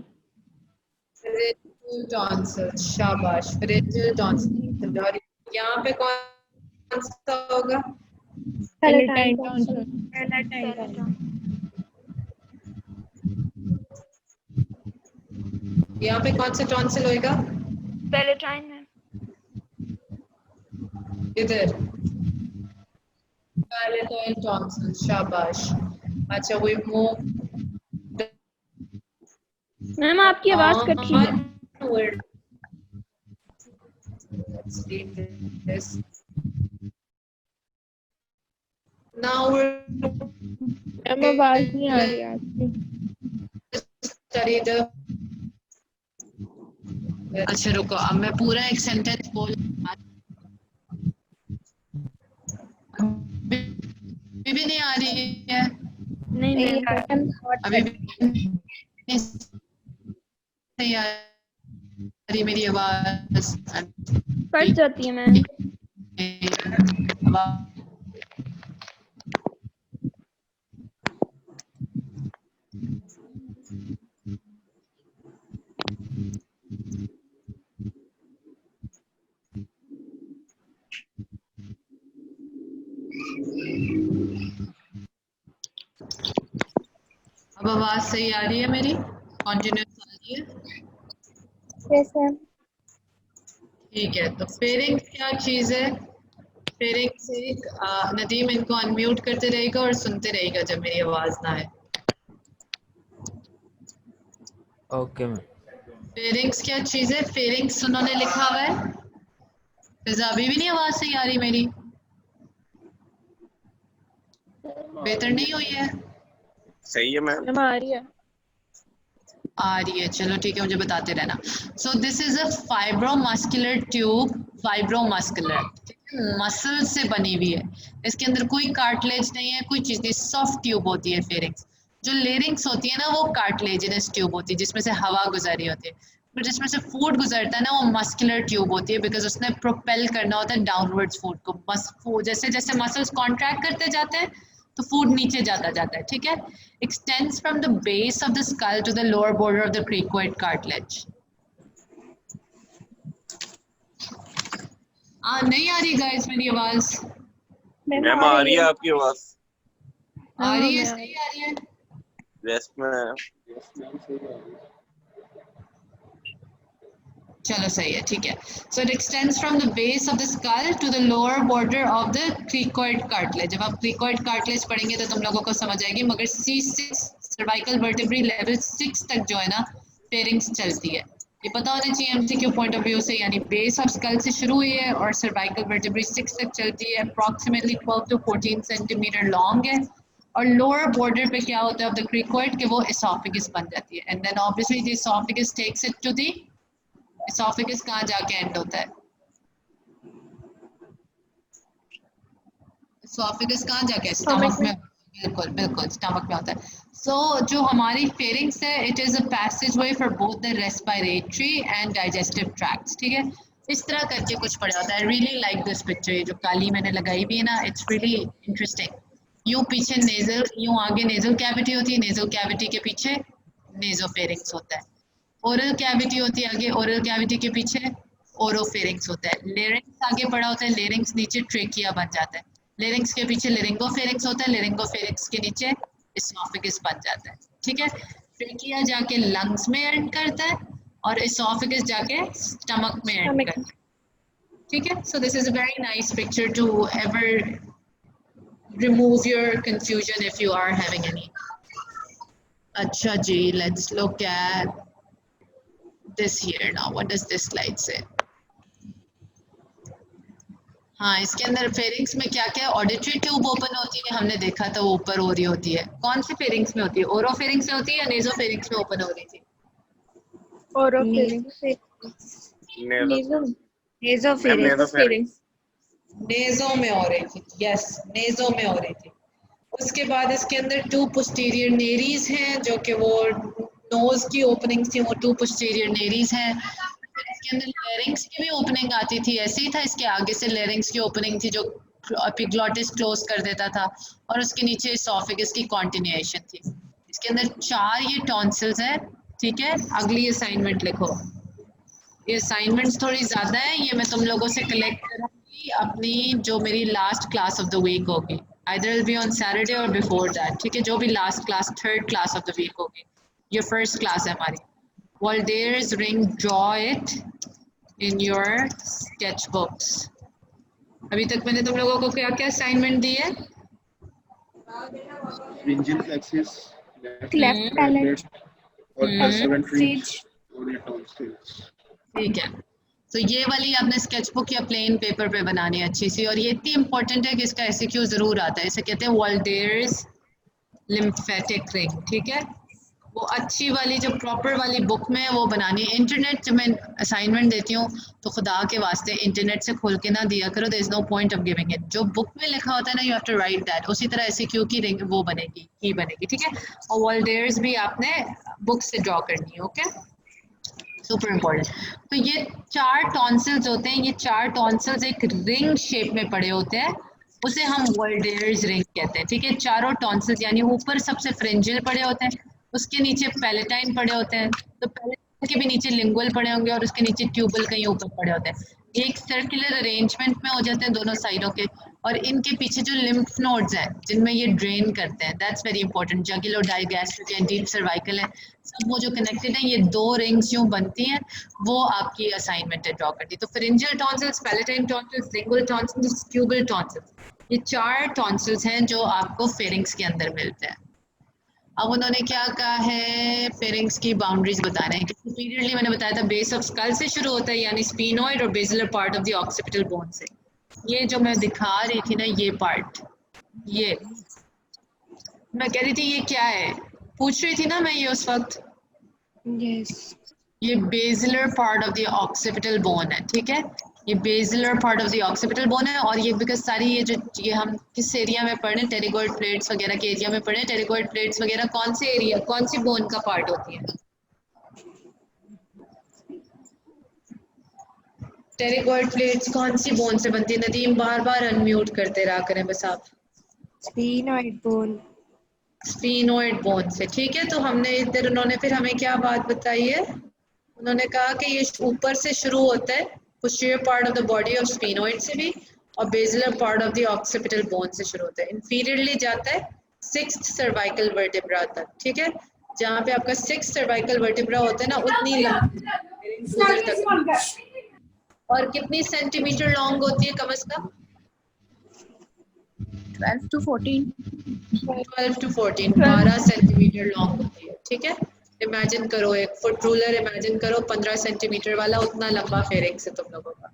Pharyngeal tonsil, शाबाश, pharyngeal tonsil। और यहाँ पे कौन सा होगा? Palatine tonsil. Palatine. यहाँ पे कौन सा टॉन्सिल होएगा? Palatine में। इधर palatine tonsil, शाबाश। अच्छा, we move मैम आपकी आवाज कट रही है। onward. Let's read this. Now we're ma'am आवाज नहीं आ रही आपकी। study the अच्छा रुको, अब मैं पूरा एक सेंटेंस बोल, अभी भी नहीं आ रही है, नहीं मैम। अभी भी नहीं आ रही मेरी आवाज, कट जाती है मैम। अब आवाज सही आ रही है मेरी, कॉन्टिन्यूस आ रही है? Yes ma'am. ठीक है, तो फेरिंग्स क्या चीज है? फेरिंग्स एक नदीम इनको अनम्यूट करते रहेगा और सुनते रहेगा जब मेरी आवाज ना आए। Okay ma'am. फेरिंग्स क्या चीज है? फेरिंग्स उन्होंने लिखा हुआ है, फिजा अभी भी नहीं आवाज सही आ रही मेरी, बेहतर नहीं हुई है? सही है मैम। मैम आ रही है। आ रही है, चलो ठीक है, मुझे बताते रहना। सो this is a fibromuscular tube, fibromuscular muscle से बनी हुई है, इसके अंदर कोई कार्टिलेज नहीं है, कोई चीज नहीं, सॉफ्ट ट्यूब होती है फेरिंग्स। जो लेरिंग्स होती है ना वो कार्टिलेजिनस ट्यूब होती है जिसमें से हवा गुजरी होती है, पर जिसमें से फूड गुजरता है ना वो मस्कुलर ट्यूब होती है, बिकॉज उसने प्रोपेल करना होता है डाउनवर्ड्स फूड को। जैसे जैसे मसल्स कॉन्ट्रैक्ट करते जाते हैं तो फूड नीचे जाता जाता है, ठीक है। Extends from the base of the skull to the lower border of the cricoid cartilage. नहीं आ रही गाइस मेरी आवाज? मैम आ रही है आपकी आवाज। आ रही है, सही आ रही है? Yes ma'am. चलो सही है, ठीक है। So it extends from the base of the skull to the lower border of the cricoid cartilage. जब आप क्रिकोइड कार्टिलेज पढ़ेंगे तो तुम लोगों को समझ आएगी, मगर C6 सर्वाइकल वर्टेब्री लेवल 6 तक जो है ना फेरिंग्स चलती है, ये पता होना चाहिए एमसीक्यू पॉइंट ऑफ व्यू से। यानी बेस ऑफ स्कल से शुरू हुई है और सर्वाइकल वर्टेब्री 6 तक चलती है, अप्रॉक्सीमेटली 12 to 14 सेंटीमीटर लॉन्ग है। और लोअर बॉर्डर पे क्या होता है ऑफ द क्रिकोइड कि वो एसोफेगस बन जाती है, and then obviously the oesophagus takes it to the oesophagus. कहाँ जाके एंड होता है? एसोफेगस कहाँ जाके? स्टमक में। बिल्कुल बिल्कुल, स्टमक में होता है। सो जो हमारी फेरिंग्स है, it is a passage way for both the respiratory and digestive tracts, ठीक है। इस तरह करके कुछ पड़ा होता है। रियली लाइक दिस पिक्चर, ये जो काली मैंने लगाई भी है ना, इट्स रियली इंटरेस्टिंग। यूं पीछे नेजल, यूं आगे नेजल कैविटी होती है, नेजल कैविटी के पीछे नेजोफेरिंग्स होता है। ओरल कैविटी होती है आगे, ओरल कैविटी के पीछे ओरोफेरिंग्स होता है। लेरिंग्स आगे पड़ा होता है, लेरिंग्स नीचे ट्रेकिया बन जाता है, लेरिंग्स के पीछे लेरिंगोफेरिंग्स होता है, लेरिंगोफेरिंग्स के नीचे एसोफेगस बन जाता है, ठीक है। ट्रेकिया जाके लंग्स में एंड करता है और एसोफेगस जाके स्टमक में एंड करता है, ठीक है। So this is a very nice picture to ever remove your confusion if you are having any. अच्छा जी, let's look at this here now. What does this slide say? हाँ, इसके अंदर फेरिंग्स में क्या क्या? ऑडिटरी ट्यूब ओपन होती है, हमने देखा था वो ऊपर हो रही होती है। कौन सी फेरिंग्स में होती है? ओरोफेरिंग्स में होती है या नेजोफेरिंग्स में ओपन हो रही थी? Oropharynx. नेज़ोफेरिंक्स नेजो में हो रही थी, यस नेजो में हो रही थी। उसके बाद इसके अंदर 2 पोस्टीरियर नेरीज हैं जो कि वो नोज की ओपनिंग थी, वो 2 पोस्टीरियर नेरीज हैं। इसके अंदर लेरिंग्स की भी ओपनिंग आती थी, ऐसे ही था, इसके आगे से लेरिंग्स की ओपनिंग थी जो एपिग्लॉटिस क्लोज कर देता था, और उसके नीचे इसोफेगस की कॉन्टिन्यूएशन थी। इसके अंदर 4 ये टॉन्सिल्स हैं, ठीक है। अगली असाइनमेंट लिखो। ये असाइनमेंट्स थोड़ी ज़्यादा है, ये मैं तुम लोगों से कलेक्ट करूँगी अपनी जो मेरी last class of the week होगी, either will be on Saturday और बिफोर दैट, ठीक है। जो भी last class, 3rd class of the week होगी, ये 1st क्लास है हमारी। Waldere's ring, draw it in your sketchbooks. अभी तक मैंने तुम लोगों को क्या क्या असाइनमेंट दी है? Fringing axis, Cleft palate. और seven fringe और ये tonsils. ठीक है, तो ये वाली आपने स्केचबुक या प्लेन पेपर पे बनानी है अच्छी सी, और ये इतनी इंपॉर्टेंट है कि इसका एसक्यू जरूर आता है। इसे कहते हैं Waldere's lymphatic ring, ठीक है। वो अच्छी वाली जो प्रॉपर वाली बुक में वो बनानी है। इंटरनेट जब मैं असाइनमेंट देती हूँ तो खुदा के वास्ते इंटरनेट से खोल के ना दिया करो, there is no point of giving it. जो बुक में लिखा होता है ना, you have to write that, उसी तरह ऐसे क्यू की रिंग वो बनेगी, की बनेगी, ठीक है। और वॉल्डेयर्स भी आपने बुक से ड्रॉ करनी है, ओके, सुपर इम्पोर्टेंट। तो ये 4 टॉन्सिल्स होते हैं, ये 4 टॉन्सिल्स एक रिंग शेप में पड़े होते हैं, उसे हम वॉल्डेयर्स रिंग कहते हैं, ठीक है। चारों टॉन्सिल्स यानी ऊपर सबसे फ्रिंजियल पड़े होते हैं, उसके नीचे पैलेटाइन पड़े होते हैं, तो पैलेटाइन के भी नीचे लिंगुअल पड़े होंगे, और उसके नीचे ट्यूबल कहीं ऊपर पड़े होते हैं। ये एक सर्कुलर अरेंजमेंट में हो जाते हैं दोनों साइडों के, और इनके पीछे जो लिम्फ नोड्स हैं जिनमें ये ड्रेन करते हैं, that's very important. Jugulodigastric and deep cervical है, सब वो जो कनेक्टेड हैं, ये 2 रिंग्स यूँ बनती हैं, वो आपकी असाइनमेंट है ड्रॉ करनी। तो pharyngeal tonsils, palatine tonsils, lingual tonsils, tubal tonsils, ये 4 टॉन्सिल्स हैं जो आपको फेरिंग्स के अंदर मिलते हैं। अब उन्होंने क्या कहा है, फेरिंग्स की बाउंड्रीज बता रहे हैं कि सुपीरियरली मैंने बताया था बेस ऑफ स्कल से शुरू होता है, यानी स्फीनोइड और basilar part of the occipital bone से। ये जो मैं दिखा रही थी ना, ये पार्ट, ये मैं कह रही थी ये क्या है, पूछ रही थी ना मैं ये उस वक्त, ये basilar part of the occipital bone है, ठीक है। ये basilar part of the occipital bone है, और ये बिकॉज सारी ये हम किस एरिया में पढ़े, टेरिगोइड प्लेट्स वगैरह के एरिया में पढ़े। टेरिगोइड प्लेट्स वगैरह कौन से एरिया, कौन सी बोन का पार्ट होती है? टेरिगोइड प्लेट्स कौन सी बोन से बनती है? नदीम बार बार अनम्यूट करते रहा करें बस आप। Sphenoid bone. स्फीनोइड बोन से, ठीक है। तो हमने इधर उन्होंने फिर हमें क्या बात बताई है, उन्होंने कहा कि ये ऊपर से शुरू होता है, posterior part of the body of sphenoid से भी, और basilar part of the occipital bone से शुरू होता है। inferiorly जाता है 6th cervical vertebra तक, ठीक है। जहाँ पे आपका 6th cervical vertebra होता है ना, उतनी लंबी और कितनी सेंटीमीटर लॉन्ग होती है कम से कम? 12 to 14। 12 to 14, 12 सेंटीमीटर लॉन्ग होती है, ठीक है। इमेजिन करो एक फुट रूलर, इमेजिन करो 15 सेंटीमीटर वाला, उतना लंबा फेरिंग्स है तुम लोगों का।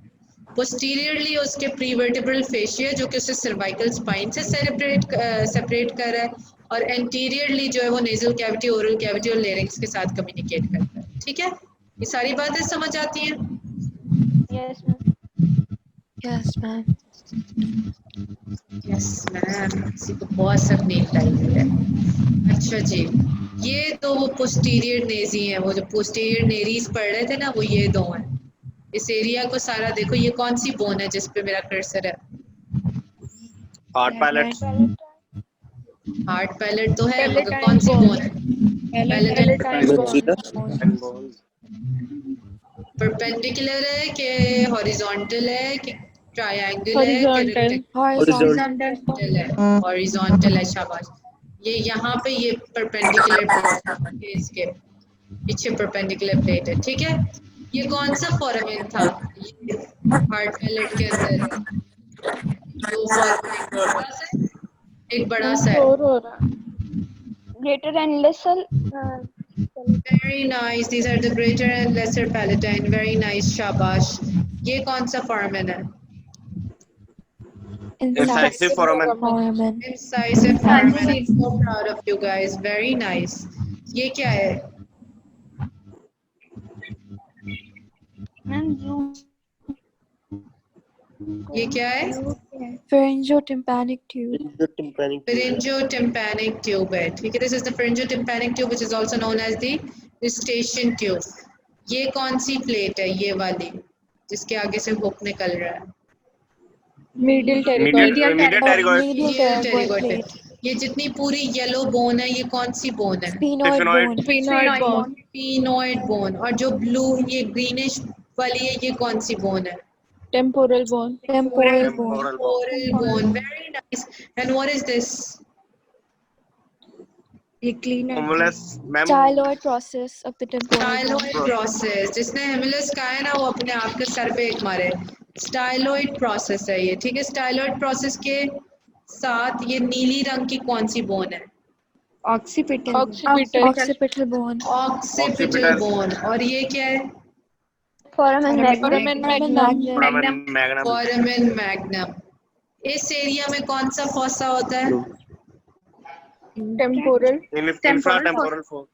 पोस्टीरियरली उसके प्रीवर्टिब्रल फेशिया जो कि उसे सर्वाइकल स्पाइन से सेपरेट कर रहा है, और एंटीरियरली जो है वो नेजल कैविटी, ओरल कैविटी और लेरिंग्स के साथ कम्युनिकेट करता है, ठीक है। ये सारी बातें समझ आती हैं? Yes, ma'am. Yes ma'am. Yes ma'am, किसी को बहुत सब नींद आई हुई है। अच्छा जी, ये तो वो पोस्टीरियर नेजी हैं, वो जो पोस्टीरियर नेरीज पढ़ रहे थे ना, वो ये 2 हैं। इस एरिया को सारा देखो, ये कौन सी बोन है जिस पे मेरा कर्सर है? Hard palette. हार्ट पैलेट तो है, मगर कौन सी बोन है? परपेंडिकुलर है कि हॉरिजॉन्टल है कि ट्रायंगल है? हॉरिजॉन्टल है, हॉरिजॉन्टल है, शाबाश। ये यहाँ पे ये परपेंडिकुलर प्लेट है, इसके पीछे परपेंडिकुलर प्लेट है, ठीक है। ये कौन सा फोरामेन था हार्ट पैलेट के अंदर? दो फोरामेन, एक बड़ा सा है। Greater and lesser. Very nice. These are the greater and lesser palatine. Very nice, शाबाश। ये कौन सा फोरामेन है? Incisive foramen. Incisive foramen. I'm so proud of you guys. Very nice. ये क्या है? ये क्या है? Pharyngotympanic tube. Pharyngotympanic tube है, ठीक है. This is the pharyngotympanic tube which is also known as the eustachian tube. ये कौन सी प्लेट है? ये वाली जिसके आगे से हुक निकल रहा है. Medial Medial pterygoid. Medial pterygoid. ये जितनी पूरी येलो बोन है, ये कौन सी बोन है? Sphenoid bone. Sphenoid bone. Sphenoid bone. और जो ब्लू ये ग्रीनिश वाली है, ये कौन सी बोन है? Temporal bone. Temporal bone. Temporal bone. Very nice. And what is this? A cleaner. Humulus, ma'am. Styloid process of the temporal Styloid bone. process. जिसने हेमिलस कहा है ना, वो अपने आप के सर पे एक मारे. Styloid process है ये, ठीक है. Styloid process के साथ ये नीली रंग की कौन सी बोन है? Occipital. Occipital. bone. Occipital bone. और ये क्या है? Foramen Foramen magnum. magnum. Magnum. Foramen magnum. इस एरिया में कौन सा फोसा होता है? Temporal. Infratemporal fossa.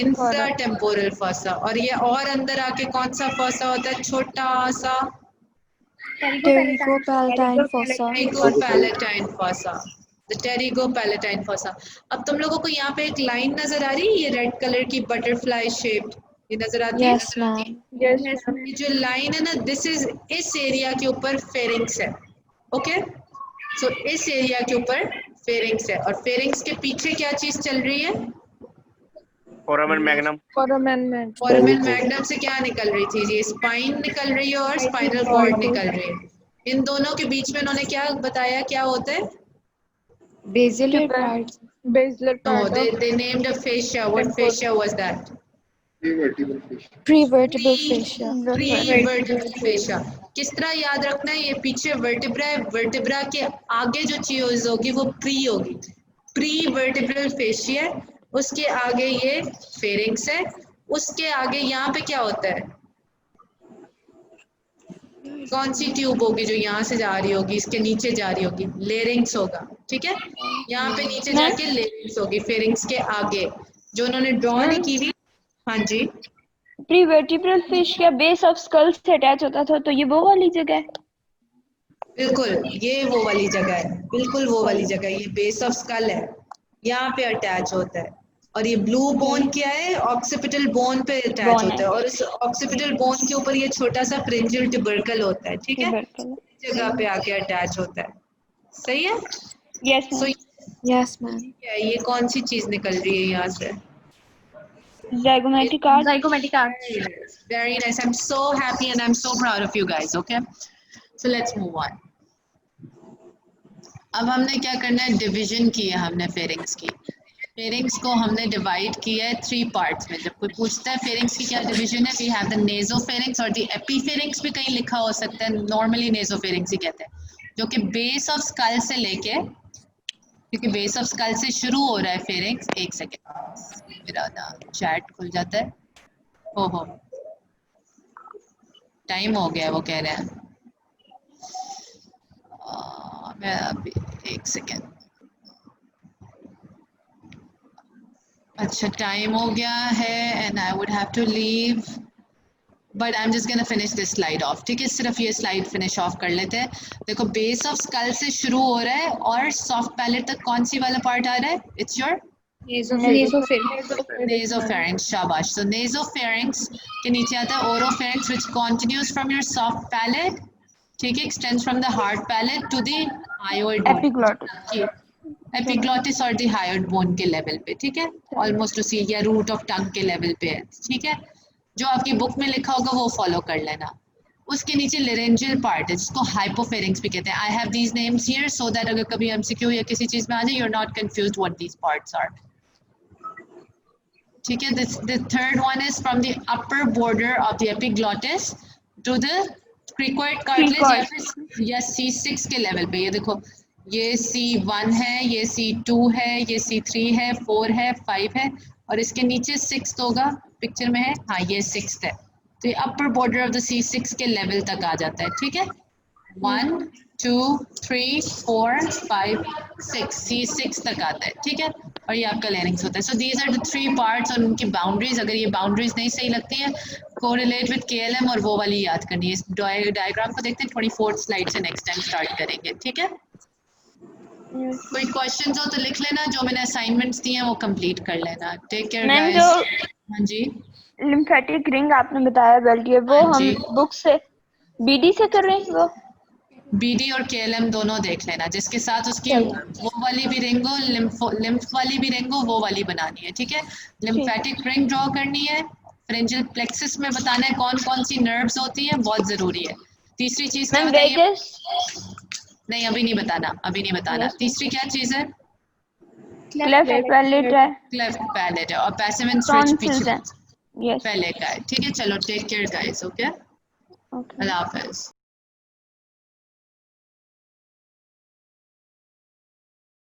Infratemporal fossa. और ये और अंदर आके कौन सा फोसा होता है? छोटा सा Pterygopalatine fossa. pterygopalatine fossa. The pterygopalatine fossa. अब तुम लोगों को यहाँ पे एक लाइन नजर आ रही है, ये रेड कलर की बटरफ्लाई शेप्ड, ये नजर आती है? Yes, ma'am. Yes. ये जो लाइन है ना, दिस इज इस एरिया के ऊपर फेरिंग्स है. ओके, सो इस एरिया के ऊपर फेरिंग्स है. और फेरिंग्स के पीछे क्या चीज चल रही है? Foramen magnum. Foramen magnum. Foramen magnum से क्या निकल रही थी? ये स्पाइन निकल रही है और स्पाइनल कॉर्ड निकल रही है. इन दोनों के बीच में उन्होंने क्या बताया, क्या होता है? Basilar parts. Basilar No, part of they named a fascia. What fascia was that? Prevertebral fish. Prevertebral fascia. Prevertebral fascia. किस तरह याद रखना है? ये पीछे वर्टिब्रा है, वर्टिब्रा के आगे जो चीज होगी वो प्री होगी. प्री वर्टिब्रल फेशिया है, उसके आगे ये फेरिंग्स है, उसके आगे यहाँ पे क्या होता है? कौन सी ट्यूब होगी जो यहाँ से जा रही होगी, इसके नीचे जा रही होगी? लेरिंग्स होगा, ठीक है. यहाँ पे नीचे जाके लेरिंग्स होगी, फेरिंग्स के आगे, जो उन्होंने ड्रॉ नहीं की हुई. हाँ जी, प्रीवर्टिब्रल फिश क्या बेस ऑफ स्कल से अटैच होता था, तो ये वो वाली जगह है. बिल्कुल ये वो वाली जगह है, बिल्कुल वो वाली जगह. ये बेस ऑफ स्कल है, यहाँ पे अटैच होता है. और ये ब्लू बोन क्या है? ऑक्सीपिटल बोन पे अटैच होता है. और इस ऑक्सीपिटल बोन के ऊपर ये छोटा सा फ्रिंजियल ट्यूबरकल होता है, ठीक है. जगह पे आके अटैच होता है. सही है. यस. सो Yes, ma'am. ये कौन सी चीज निकल रही है यहाँ से? zygomatic arch. Very nice. I'm so happy and I'm so proud of you guys. Okay, so let's move on. अब हमने क्या करना है? डिवीजन की है हमने फेरिंग्स की. फेरिंग्स को हमने डिवाइड किया है 3 पार्ट्स में. जब कोई पूछता है फेरिंग्स की क्या डिवीजन है, वी हैव द नेजोफेरिंग्स और द एपीफेरिंग्स भी कहीं लिखा हो सकता है. नॉर्मली नेजोफेरिंग्स ही कहते हैं, जो कि बेस ऑफ स्कल से लेके, क्योंकि बेस ऑफ स्कल से शुरू हो रहा है फेरिंग्स. एक सेकेंड, मेरा ना चैट खुल जाता है. ओहो, टाइम हो गया, वो कह रहे हैं. मैं अभी एक सेकेंड. अच्छा, टाइम हो गया है and I would have to leave, but I am just gonna finish this slide off. ठीक है, सिर्फ ये स्लाइड फिनिश ऑफ कर लेते हैं. देखो, बेस ऑफ स्कल से शुरू हो रहा है और सॉफ्ट पैलेट तक कौन सी वाला पार्ट आ रहा है? It's your nasopharynx. शाबाश. So nasopharynx के नीचे आता है oropharynx, which continues from your soft palate, ठीक है, extends from the hard palate to the hyoid bone. Epiglottis और दी हायोइड बोन के लेवल पे, ठीक है, ऑलमोस्ट उसी या रूट ऑफ टंग के लेवल पे है. ठीक है, जो आपकी बुक में लिखा होगा वो फॉलो कर लेना. उसके नीचे लेरेंजियल पार्ट है जिसको हाइपोफेरिंक्स भी कहते हैं. I have these names here so that अगर कभी एमसीक्यू या किसी चीज में आ जाए, you are not confused what these parts are. ठीक है, the third one is from the upper border of the epiglottis to the cricoid cartilage या C6 के लेवल पे. ये देखो, ये C1 है, ये C2 है, ये C3 है, 4 है, 5 है और इसके नीचे 6 होगा. पिक्चर में है, हाँ ये 6 है. तो ये अपर बॉर्डर ऑफ द C6 के लेवल तक आ जाता है. ठीक है, 1 2 3 4 5 6 C6 तक आता है. ठीक है, और ये आपका लेरिंग्स होता है. So these are the 3 parts और उनकी बाउंड्रीज. अगर ये बाउंड्रीज नहीं सही लगती है, कोरिलेट विद KLM और वो वाली याद करनी है। इस डायग्राम को देखते हैं 24th स्लाइड से नेक्स्ट टाइम स्टार्ट करेंगे, ठीक है। कोई क्वेश्चंस हो तो लिख लेना, जो मैंने असाइनमेंट्स दिए हैं वो कंप्लीट कर लेना। Take care ma'am, guys. जो हाँ जी, लिम्फेटिक रिंग आपने बताया बेल्टियर, वो हाँ हम जी। बुक से BD से कर रहे हैं वो? BD और KLM दोनों देख लेना, जिसके साथ उसकी वो वाली भी रिंग हो, लिम्फ वाली भी रिंग हो, वो वाली बनानी है, ठीक है। लिम्फेटिक रिंग ड्रॉ करनी है। फ्रेंजियल प्लेक्सस में बताना है कौन कौन सी नर्व्स होती हैं, बहुत जरूरी है। तीसरी चीज क्या मैम बताइए? वेगस, नहीं अभी नहीं बताना, अभी नहीं बताना। Yes. तीसरी क्या चीज है? क्लेफ्ट पैलेट है, क्लेफ्ट पैलेट है, और पैसिव एंड स्विच टॉन्सिल्स पीछे है। यस, पहले का है, ठीक है। चलो take care guys, okay, okay. अल्लाह हाफिज।